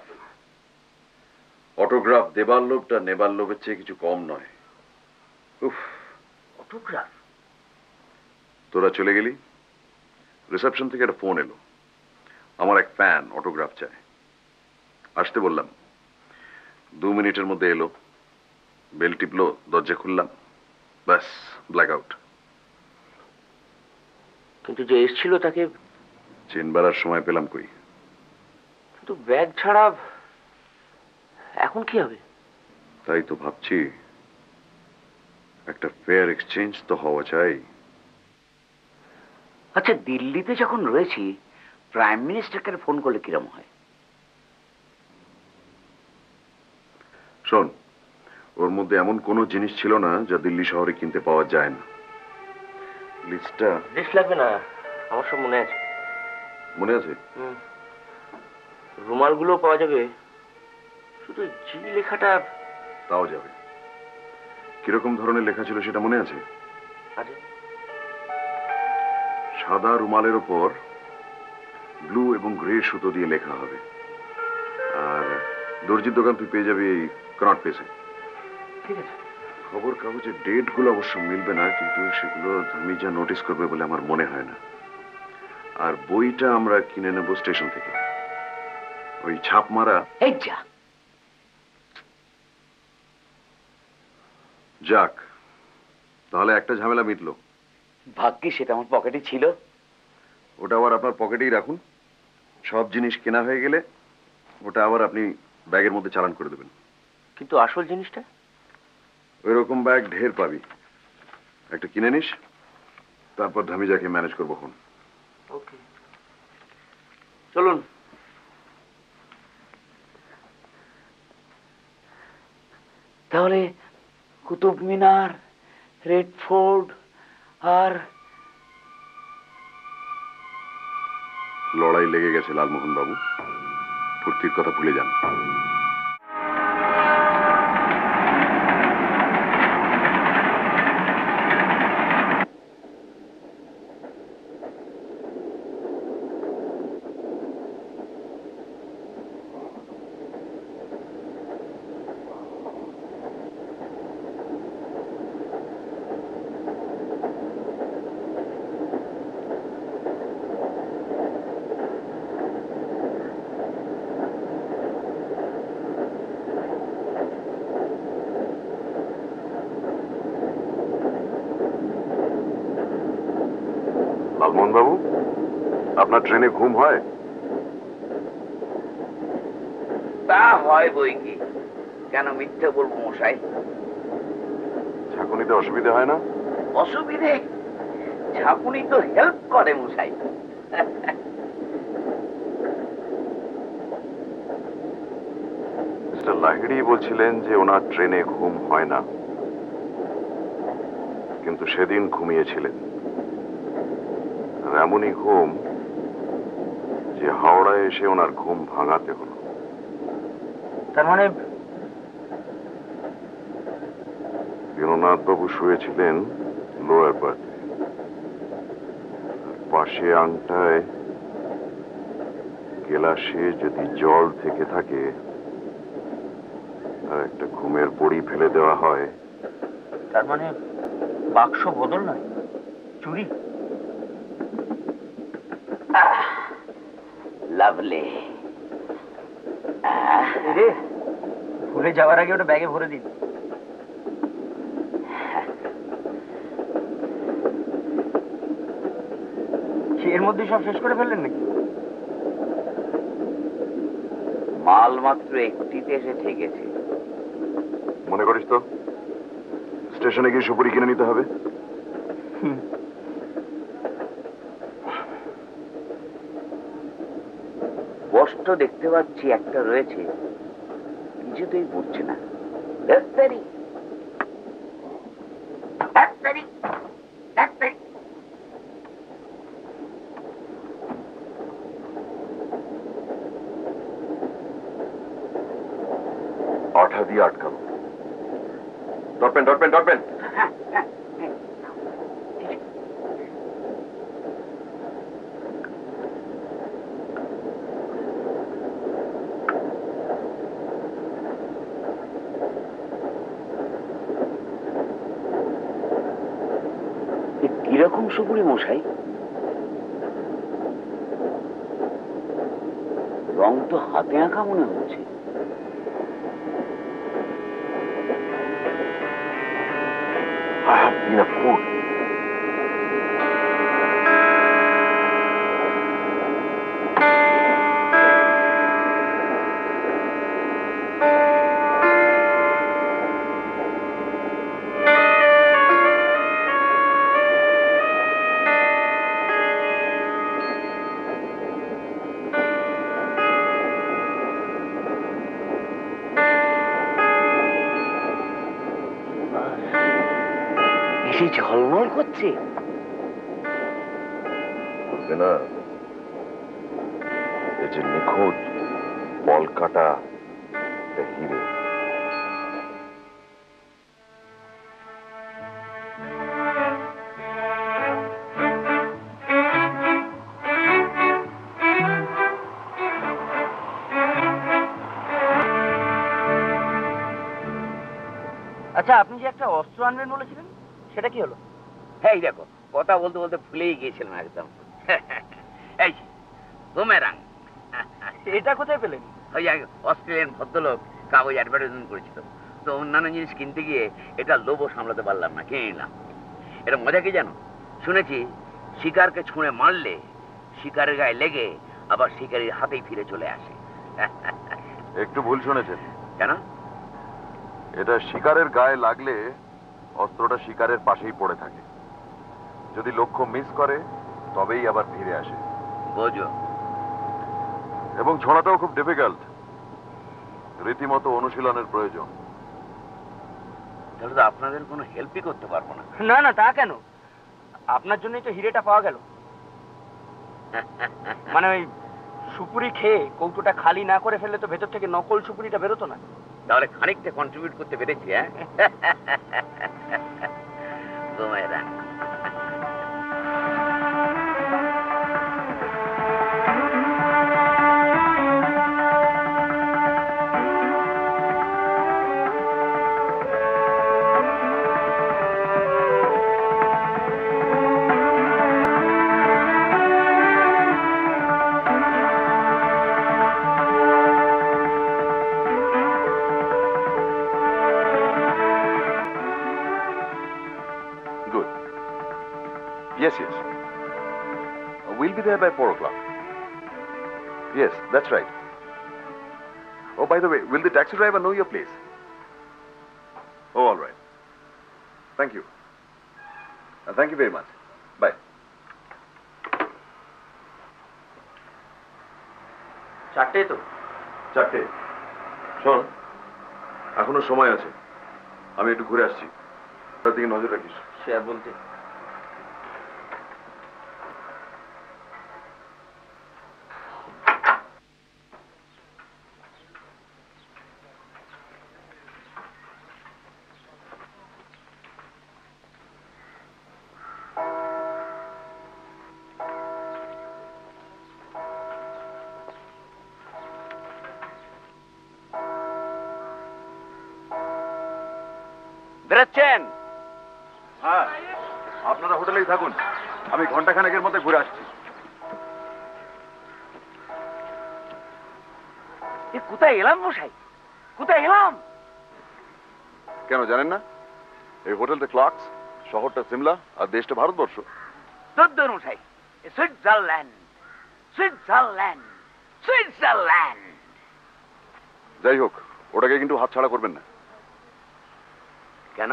অটোগ্রাফ দেবার লোভটা নেবার লোভের চেয়ে কিছু কম নয়। উফ, অটোগ্রাফ? তোরা চলে গেলি, রিসেপশন থেকে একটা ফোন এলো, আমার এক ফ্যান অটোগ্রাফ চায়। আসতে বললাম, 2 মিনিটের মধ্যে এলো, বেল টিপলো, দরজা খুললাম, ব্যাস ব্ল্যাক আউট। কিন্তু যে এসেছিল তাকে চেনবার আর সময় পেলাম কই। কিন্তু ব্যাগ ছাড়া এখন কি হবে? তাই তো ভাবছি, একটা ফেয়ার এক্সচেঞ্জ তো হওয়া চাই। আচ্ছা, দিল্লিতে যখন রয়েছি, প্রাইম মিনিস্টারকে ফোন করলে কিরম হয়? শোন, ওর মধ্যে এমন কোনো জিনিস ছিল না যা দিল্লি শহরে কিনতে পাওয়া যায় না। লিস্টটা? লিস্ট লাগবে না, আমার সব মনে আছে। মনে আছে? রুমালগুলো পাওয়া যাবে, শুধু জি লেখাটা। তাও যাবে। কিরকম ধরনের লেখা ছিল সেটা মনে আছে? আরে, সাদা রুমালের ওপর ব্লু এবং গ্রে সুতো দিয়ে লেখা হবে, আর দর্জির দোকান তুই পেয়ে যাবি এই কনট প্লেসে। ঠিক আছে। খবর কাগজের ডেটগুলো অবশ্য মিলবে না, কিন্তু সেগুলো তুমি যা নোটিস করবে বলে আমার মনে হয় না। আর বইটা আমরা কিনে নেব স্টেশন থেকে, ওই ছাপ মারা। এই যা, যাক, তাহলে একটা ঝামেলা মিটলো। ভাগ্যি সেটা আমার পকেটে ছিল। ওটা আবার আপনার পকেটেই রাখুন। সব জিনিস কেনা হয়ে গেলে ওটা আবার আপনি ব্যাগের মধ্যে চালান করে দেবেন। কিন্তু আসল জিনিসটা? ওই রকম ব্যাগ ঢের পাবি, একটা কিনে নিস, তারপর ধামিজাকে ম্যানেজ করবো। ওকে, চলুন। তাহলে কুতুব মিনার, রেড ফোর্ট আর লড়াই লেগে গেছে লালমোহন বাবু, ফুর্তির কথা ভুলে যান। লালমোহন বাবু, আপনার ট্রেনে ঘুম হয়? তা হয় বই কি, কেন মিথ্যে বলবো মশাই? ঝাঁকুনিতে অসুবিধা হয় না? অসুবিধে? ঝাঁকুনি তো হেল্প করে মশাই। মিস্টার লাহিড়ী বলছিলেন যে ওনার ট্রেনে ঘুম হয় না, কিন্তু সেদিন ঘুমিয়েছিলেন। আর এমনই ঘুম যে হাওড়ায় এসে ওনার ঘুম ভাঙাতে হলো। তার মানে বীরনাথ বাবু শুয়েছিলেন লোয়ার বার্থে, পাশে আংটায় গেলাসে যদি জল থেকে থাকে আর একটা ঘুমের বড়ি ফেলে দেওয়া হয়। তার মানে বাক্স বদল নয়, চুরি। লাভলি। রে, ভুলে যাওয়ার আগে ওটা ব্যাগে ভরে দিন। এর মধ্যে সব শেষ করে ফেললেন নাকি? মাল মাত্র একটিতে এসে ঠেকেছে। মনে করিস তো স্টেশনে গিয়ে সুপুরি কিনে নিতে হবে? স্পষ্ট দেখতে পাচ্ছি একটা রয়েছে, কিছুতেই বুঝছে না। আঠা দিয়ে আটকানো। Dot pen dot pen dot pen. কিরকম সুপুরি মশাই? রং তো হাতে আঁকা মনে হচ্ছে। I have been a fool. এসে ঝলমল করছে। বলবে না এই যে নিখোঁজ বল কাটা হিরে। আচ্ছা, আপনি যে একটা অস্ত্র আনবেন বলেছিলেন, সেটা কি হলো? এই দেখো, কথা বলতে বলতে ভুলেই গিয়েছিলাম একদম। এই বুমেরাং। এটা কোথায় পেলেন? ওই অস্ট্রেলিয়ান ভদ্রলোক কাগজ অ্যাডভার্টাইজমেন্ট করেছিল, তো অন্যান্য জিনিস কিনতে গিয়ে এটা লোভও সামলাতে পারলাম না, কিনে নিলাম। এটা মজা কি জানো? শুনেছি শিকারকে ছুঁড়ে মারলে শিকারের গায়ে লেগে আবার শিকারীর হাতেই ফিরে চলে আসে। একটু ভুল শুনেছেন। কেন? এটা শিকারের গায়ে লাগলে অস্ত্রটা শিকারের পাশেই পড়ে থাকে, যদি লক্ষ্য মিস করে তবেই আবার ফিরে আসে। বোঝো? এবং ছোড়াটাও খুব ডিফিকাল্ট, রীতিমতো অনুশীলনের প্রয়োজন। তাহলে তো আপনাদের কোনো হেল্পই করতে পারবো না। না না, তা কেন? আপনার জন্যই তো হিরেটা পাওয়া গেল। মানে ওই সুপুরি খেয়ে কৌটোটা খালি না করে ফেললে তো ভেতর থেকে নকল সুপুরিটা বেরোতো না। তাহলে খানিকটা কন্ট্রিবিউট করতে পেরেছি। হ্যাঁ, boomerang. Yes, yes. We'll be there by 4 o'clock. Yes, that's right. Oh, by the way, will the taxi driver know your place? Oh, all right. Thank you. Thank you very much. Bye. চারটে তো? 4টে। শোন, এখনো সময় আছে, আমি একটু ঘুরে আসছি, তার দিকে নজর রাখিস। সে আর বলতে। বেরোচ্ছেন? হ্যাঁ, আপনারা হোটেলেই থাকুন, আমি ঘন্টাখানেকের মধ্যে ঘুরে আসছি। কোথায় এলাম মশাই, কোথায় এলাম? কেন জানেন না? এই হোটেলটা ক্লার্কস, শহরটা সিমলা, আর দেশটা ভারতবর্ষ। দদ্দর মশাই, সুইজারল্যান্ড, সুইজারল্যান্ড, সুইজারল্যান্ড। যাই হোক, ওটাকে কিন্তু হাতছাড়া করবেন না। কেন?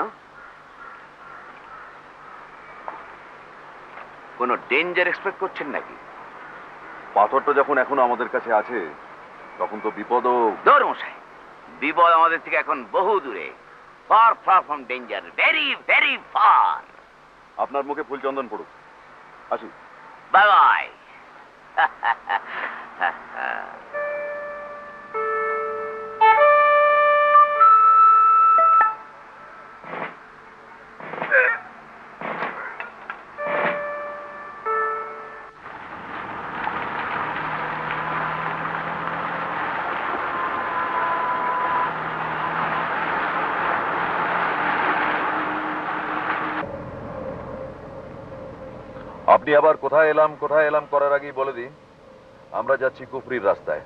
কোনো ডেঞ্জার এক্সপেক্ট করছেন নাকি? পাথরটা যখন এখনো আমাদের কাছে আছে, তখন তো বিপদও। দূর মশাই, বিপদ আমাদের থেকে এখন বহু দূরে। Far far from danger, very very far. আপনার মুখে ফুল চন্দন পড়ুক। আসি। Bye bye. আপনি আবার কোথায় এলাম করার আগেই বলে দিই, আমরা যাচ্ছি কুফরির রাস্তায়।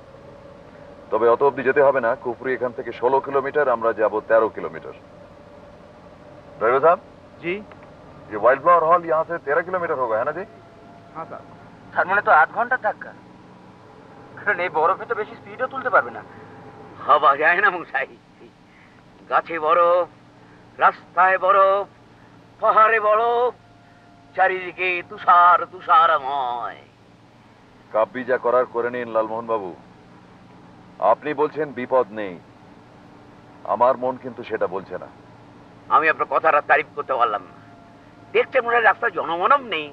তবে অত অব্দি যেতে হবে না, কুফরি এখান থেকে 16 किलोमीटर, আমরা যাব 13 किलोमीटर। ड्राइवर साहब जी, ये वाइल्ड फ्लावर हॉल यहाँ से 13 किलोमीटर होगा, है ना जी? হ্যাঁ স্যার। তার মানে তো 8 ঘন্টা ধাক্কা, কারণ এই বরফে তো বেশি স্পিডও তুলতে পারবে না। ভাবা যায় না মশাই, গাছে বরফ, রাস্তায় বরফ, পাহাড়ে বরফ, চারিদিকে তুষার তুষারময়। কাব্যি যা করার করে নিন লালমোহন বাবু। আপনি বলছেন বিপদ নেই, আমার মন কিন্তু সেটা বলছে না। আমি আপনার কথাটা তারিফ করতে পারলাম না। দেখতে মনে হয় রাস্তায় জনমানব নেই,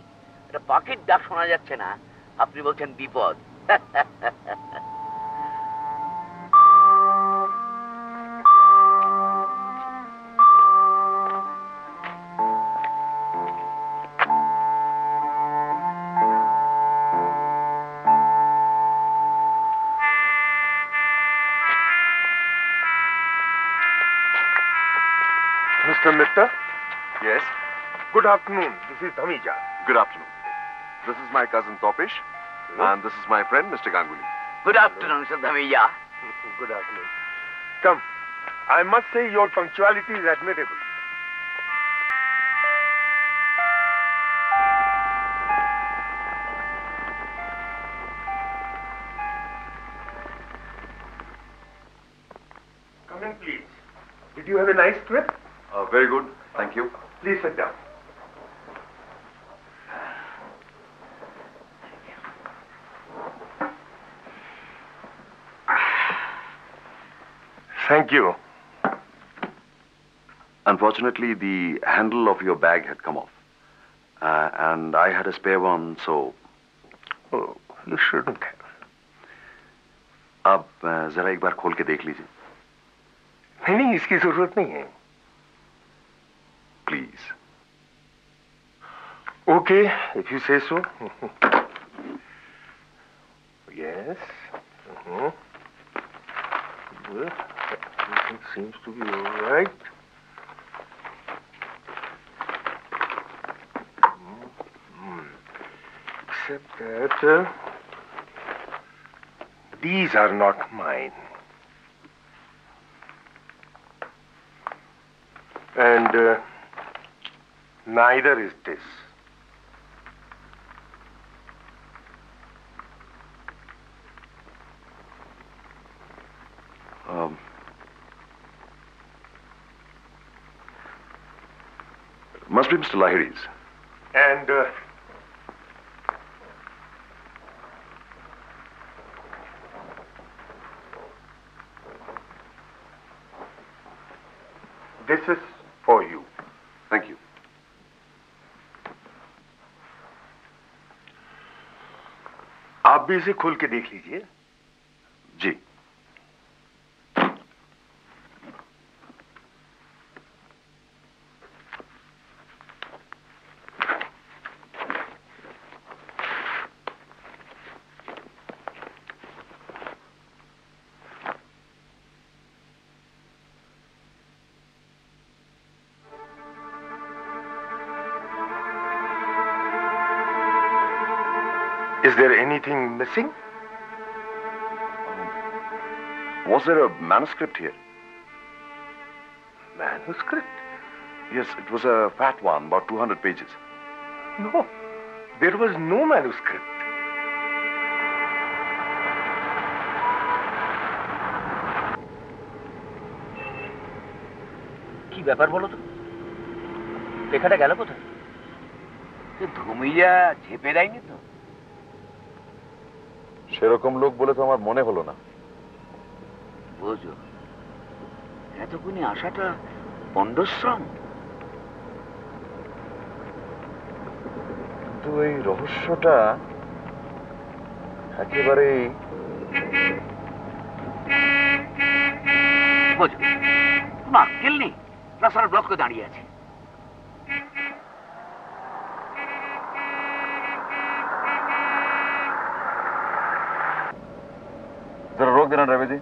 একটা পাখির ডাক শোনা যাচ্ছে না, আপনি বলছেন বিপদ। Mr. Mitta. Yes. Good afternoon. This is Dhamija. Good afternoon. This is my cousin Topish, and this is my friend Mr. Ganguly. Good afternoon, Mr. Dhamija. Good afternoon. Come. I must say your punctuality is admirable. Come in, please. Did you have a nice trip? Very good. Thank you. Please sit down. Thank you. Unfortunately, the handle of your bag had come off. And I had a spare one, so... Oh, you shouldn't have. आप जरा एक बार खोल के देख लीजिए. नहीं, इसकी जरूरत नहीं है. Please. Okay, if you say so. Yes. Well, everything seems to be all right. Except that these are not mine. And neither is this. Must be Mr. Lahiri's. And this is for you. Thank you. आप भी इसे खोल के देख लीजिए. जी. Is there anything missing? Was there a manuscript here? Manuscript? Yes, it was a fat one, about 200 pages. No, there was no manuscript. কি ব্যাপার বলো তো? লেখাটা গেল কোথায়? ধুমিয়া ঝেপে দেয়নি তো? সেরকম লোক বলে তো আমার মনে হলো না. বুঝো, এতক্ষণে আসাটা পণ্ডশ্রম. কিন্তু এই রহস্যটা একেবারে বুঝো, তোমার আক্কেল নেই. রাস্তার ব্লক করে দাঁড়িয়ে আছে. जरा रोक देना ड्राइवर जी.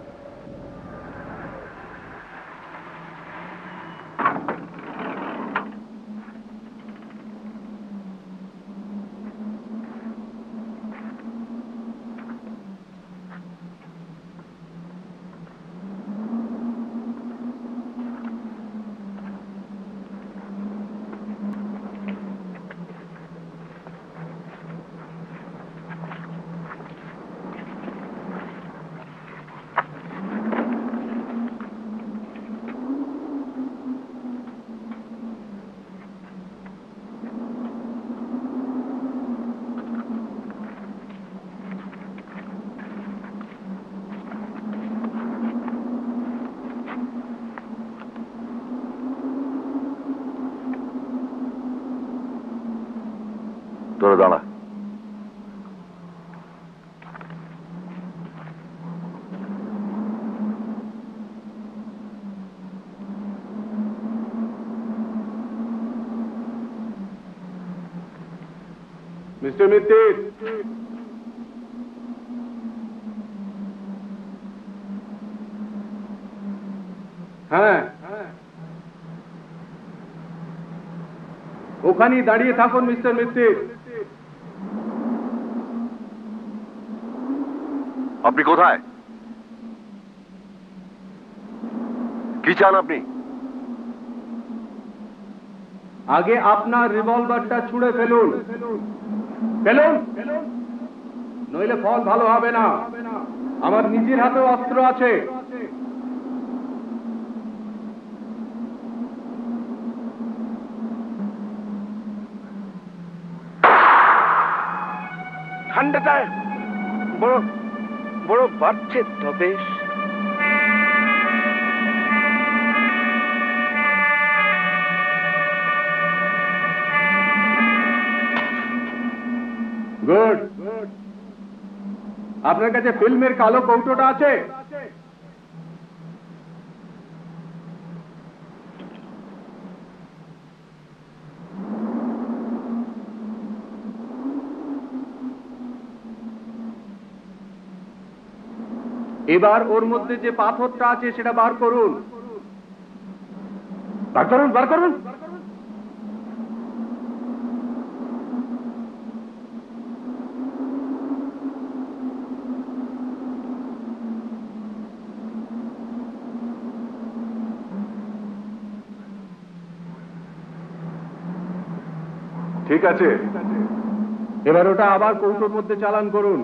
তোরা দাঁড়া. Mr. Mitir. হ্যাঁ ওখানেই দাঁড়িয়ে থাকুন মিস্টার মিত্তির। আপনি কোথায়? কি চান আপনি? আগে আপনার রিভলভারটা ছুঁড়ে ফেলুন, ফেলুন, নইলে ফল ভালো হবে না। আমার নিজের হাতে অস্ত্র আছে। ঠান্ডাটা বড় বড় বাড়ছে তবে গুড। আপনার কাছে ফিল্মের কালো কৌটোটা আছে? এবার ওর মধ্যে যে পাথরটা আছে সেটা বার করুন, বার করুন, বার করুন। ঠিক আছে, এবার ওটা আবার কৌটোর মধ্যে চালান করুন।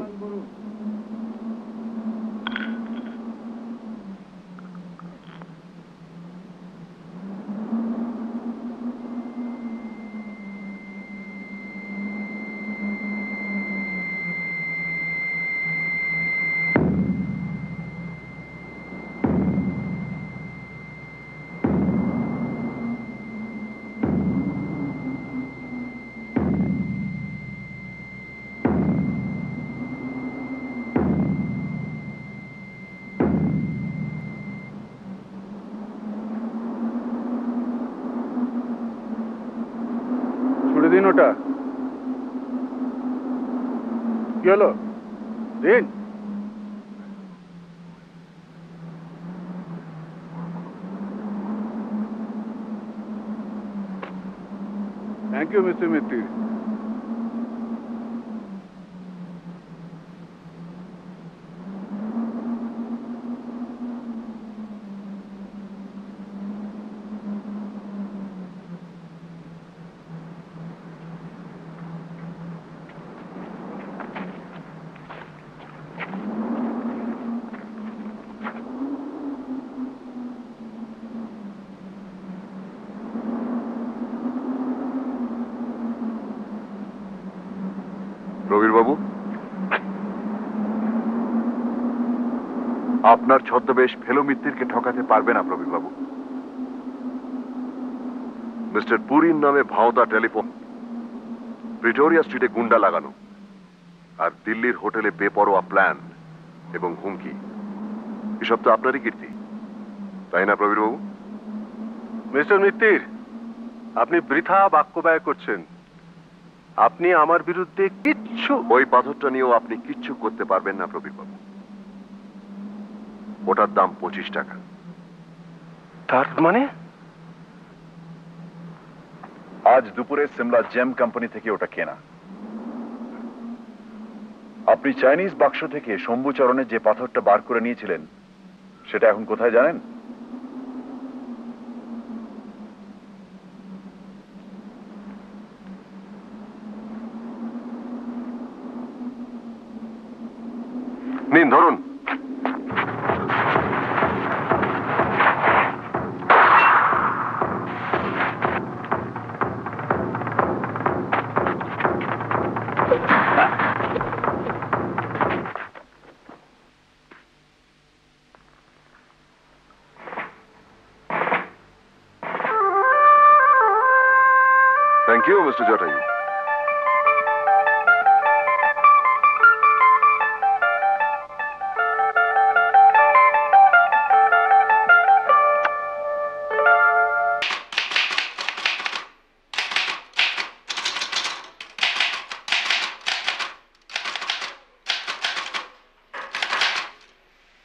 দিন ওটা। কি হলো? দিন। Thank you mister Mitter. প্রবীরবাবু, আপনার ছদ্মবেশ ফেলো মিত্তিরকে ঠকাতে পারবে না প্রবীরবাবু। মিস্টার পুরীর নামে ভাওতা টেলিফোন, প্রিটোরিয়া স্ট্রিটে গুন্ডা লাগানো, আর দিল্লির হোটেলে বেপরোয়া প্ল্যান এবং হুমকি, এসব তো আপনারই কীর্তি, তাই না প্রবীরবাবু? মিস্টার মিত্তির, আপনি বৃথা বাক্য ব্যয় করছেন। আপনি আমার বিরুদ্ধে কিচ্ছু, ওই পাথরটা নিয়েও আপনি কিচ্ছু করতে পারবেন না প্রবীরবাবু। ওটার দাম 25 টাকা। তার মানে? আজ দুপুরে সিমলা জেম কোম্পানি থেকে ওটা কেনা। আপনি চাইনিজ বাক্স থেকে শম্ভুচরণের যে পাথরটা বার করে নিয়েছিলেন সেটা এখন কোথায় জানেন? নিন, ধরুন। Thank you, Mr. Jatayu.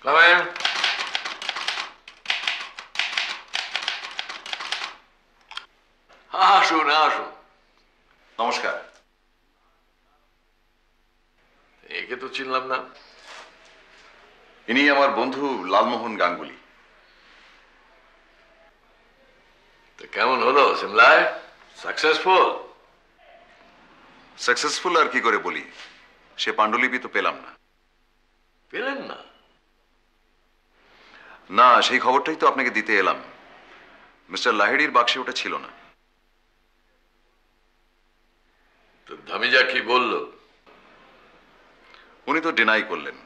Come in. আসুন আসুন, নমস্কার। একে তো চিনলাম না। ইনি আমার বন্ধু লালমোহন গাঙ্গুলি। তো কেমন হলো সিমলায়? সাকসেসফুল? সাকসেসফুল আর কি করে বলি, সে পাণ্ডুলিপি তো পেলাম না। পেলেন না? না, সেই খবরটাই তো আপনাকে দিতে এলাম। মিস্টার লাহিড়ির বাক্সে ওটা ছিল না। তো ধামিজা কি বলল? উনি তো ডিনাই করলেন,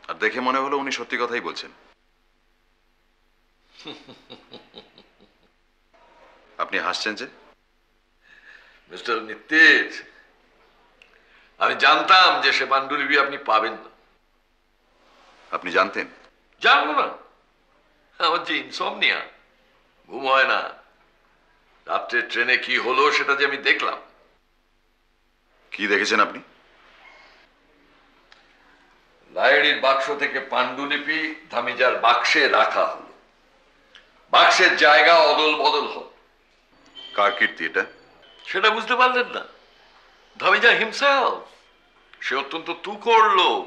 আর দেখে মনে হলো উনি সত্যি কথাই বলছেন। আপনি হাসছেন যে? মিস্টার নিত্তেজ, আমি জানতাম যে সে পাণ্ডুলিপি আপনি পাবেন না। আপনি জানতেন? জানবো না? আমার যে ইনসমনিয়া, ঘুম হয় না। রাত্রে ট্রেনে কি হলো সেটা যে আমি দেখলাম। কি দেখেছেন আপনি? লাহিড়ির বাক্স থেকে পাণ্ডুলিপি ধামিজার বাক্সে রাখা হলো। বাক্সের জায়গা অদল বদল হল। কার কীর্তি এটা? সেটা বুঝতে পারলেন না? ধামিজা হিমসেলফ। সে অত্যন্ত তুখোড় লোক।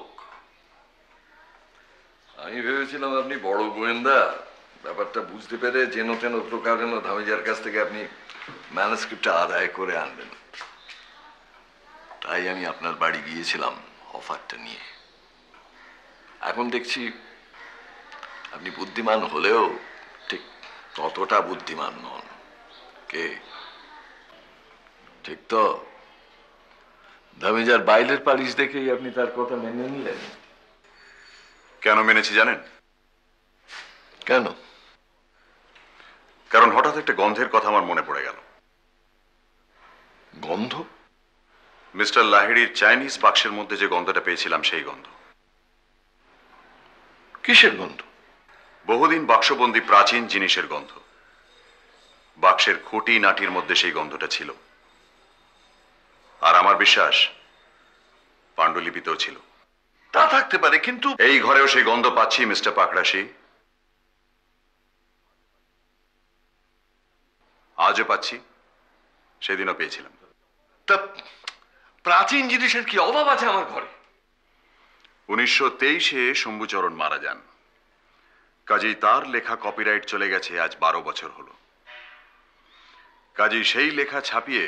আমি ভেবেছিলাম আপনি বড় গোয়েন্দা, ব্যাপারটা বুঝতে পেরে যেন তেন প্রকারেণ ধামিজার কাছ থেকে আপনি ম্যানুস্ক্রিপ্টটা আদায় করে আনবেন। তাই আমি আপনার বাড়ি গিয়েছিলাম অফারটা নিয়ে। এখন দেখছি আপনি বুদ্ধিমান হলেও ঠিক ততটা বুদ্ধিমান নন। কে ঠিক তো? ধামিজার বাইরের পালিশ দেখেই আপনি তার কথা মেনে নিলেন। কেন মেনেছি জানেন? কেন? কারণ হঠাৎ একটা গন্ধের কথা আমার মনে পড়ে গেল। গন্ধ? মিস্টার লাহিড়ির চাইনিজ বাক্সের মধ্যে যে গন্ধটা পেয়েছিলাম সেই গন্ধ। কিসের গন্ধ? বহুদিন বাক্সবন্দি প্রাচীন জিনিসের গন্ধ। বাক্সের খুঁটি নাটির মধ্যে সেই গন্ধটা ছিল। আর আমার বিশ্বাস পাণ্ডুলিপিতেও ছিল। তা থাকতে পারে, কিন্তু এই ঘরেও সেই গন্ধ পাচ্ছি মিস্টার পাকড়াশি। আজও পাচ্ছি, সেদিনও পেয়েছিলাম। তা প্রাচীন জিনিসের কি অভাব আছে আমার ঘরে? 1923-এ শম্ভুচরণ মারা যান। কাজেই তার লেখা কপিরাইট চলে গেছে আজ 12 বছর হলো। কাজেই সেই লেখা ছাপিয়ে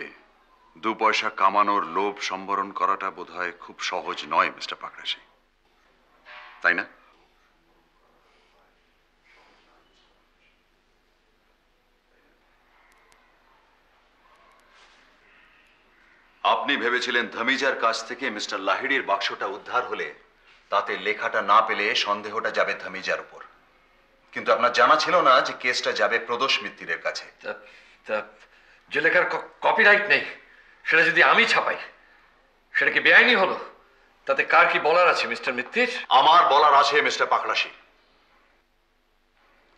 2 পয়সা কামানোর লোভ সম্বরণ করাটা বোধহয় খুব সহজ নয় মিস্টার পাকড়াশি, তাই না? আপনি ভেবেছিলেন ধামিজার কাছ থেকে মিস্টার লাহিড়ির বাক্সটা উদ্ধার হলে তাতে লেখাটা না পেলে সন্দেহটা যাবে ধামিজার উপর। কিন্তু আপনার জানা ছিল না যে কেসটা যাবে প্রদোষ মিত্তিরের কাছে। যে লেখার কপিরাইট নেই সেটা যদি আমি ছাপাই, সেটা কি বেআইনি হলো? তাতে কার কি বলার আছে মিস্টার মিত্তির? আমার বলার আছে মিস্টার পাকড়াশি।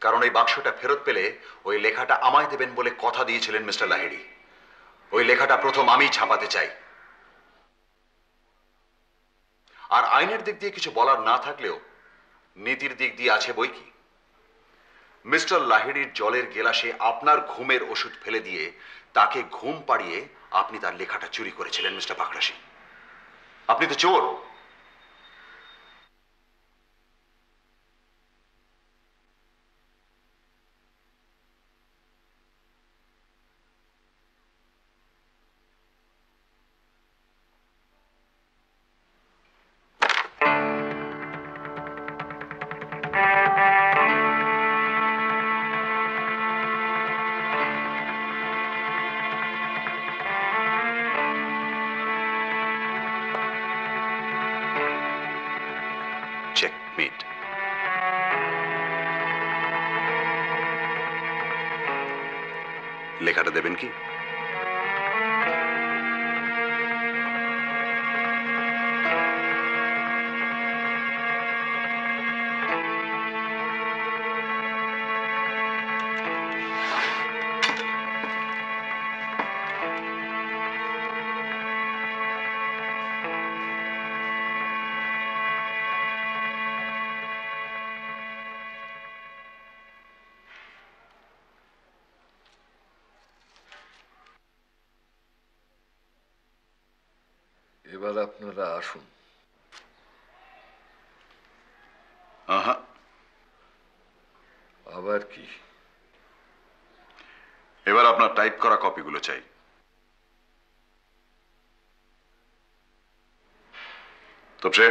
কারণ এই বাক্সটা ফেরত পেলে ওই লেখাটা আমায় দেবেন বলে কথা দিয়েছিলেন মিস্টার লাহিড়ি। ওই লেখাটা প্রথম আমি ছাপাতে চাই। আর আইনের দিক দিয়ে কিছু বলার না থাকলেও নীতির দিক দিয়ে আছে বই কি। মিস্টার লাহিড়ির জলের গেলাসে আপনার ঘুমের ওষুধ ফেলে দিয়ে তাকে ঘুম পাড়িয়ে আপনি তার লেখাটা চুরি করেছিলেন মিস্টার পাকড়াশি। আপনি তো চোর। চেকমেট। লেখাটা দেবেন কি? এবার আপনারা আসুন। আহা, আবার কি? এবার আপনার টাইপ করা কপিগুলো চাই। তপসে,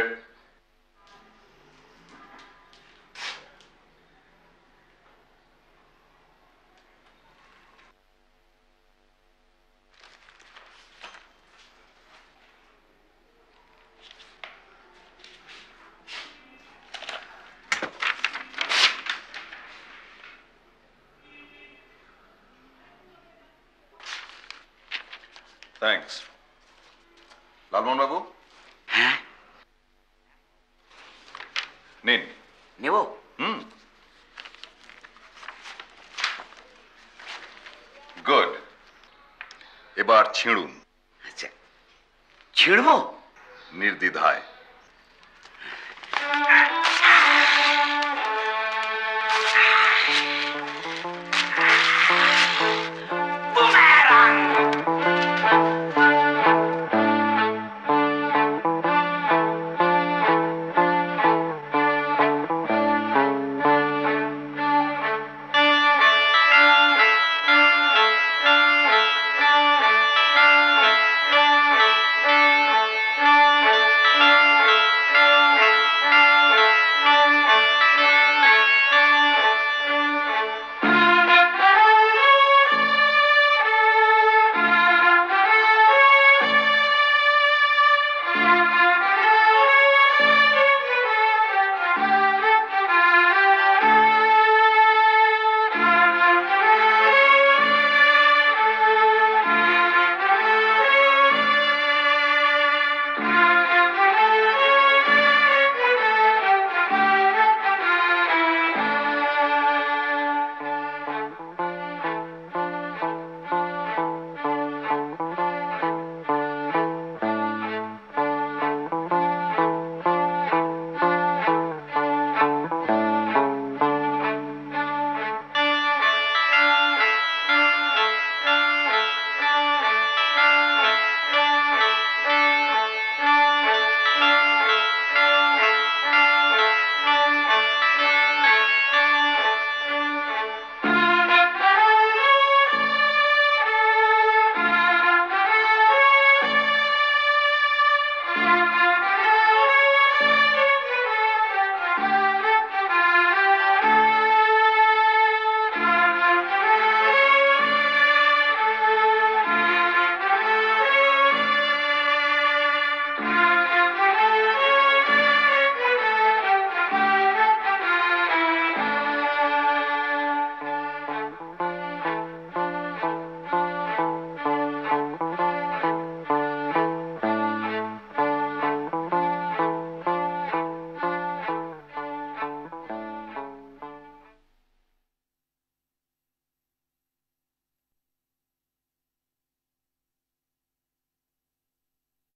থ্যাঙ্কস। লালমোহন বাবু, হ্যাঁ নিন। নেব? গুড, এবার ছিঁড়ুন। আচ্ছা, ছিঁড়বো? নির্দ্বিধায়।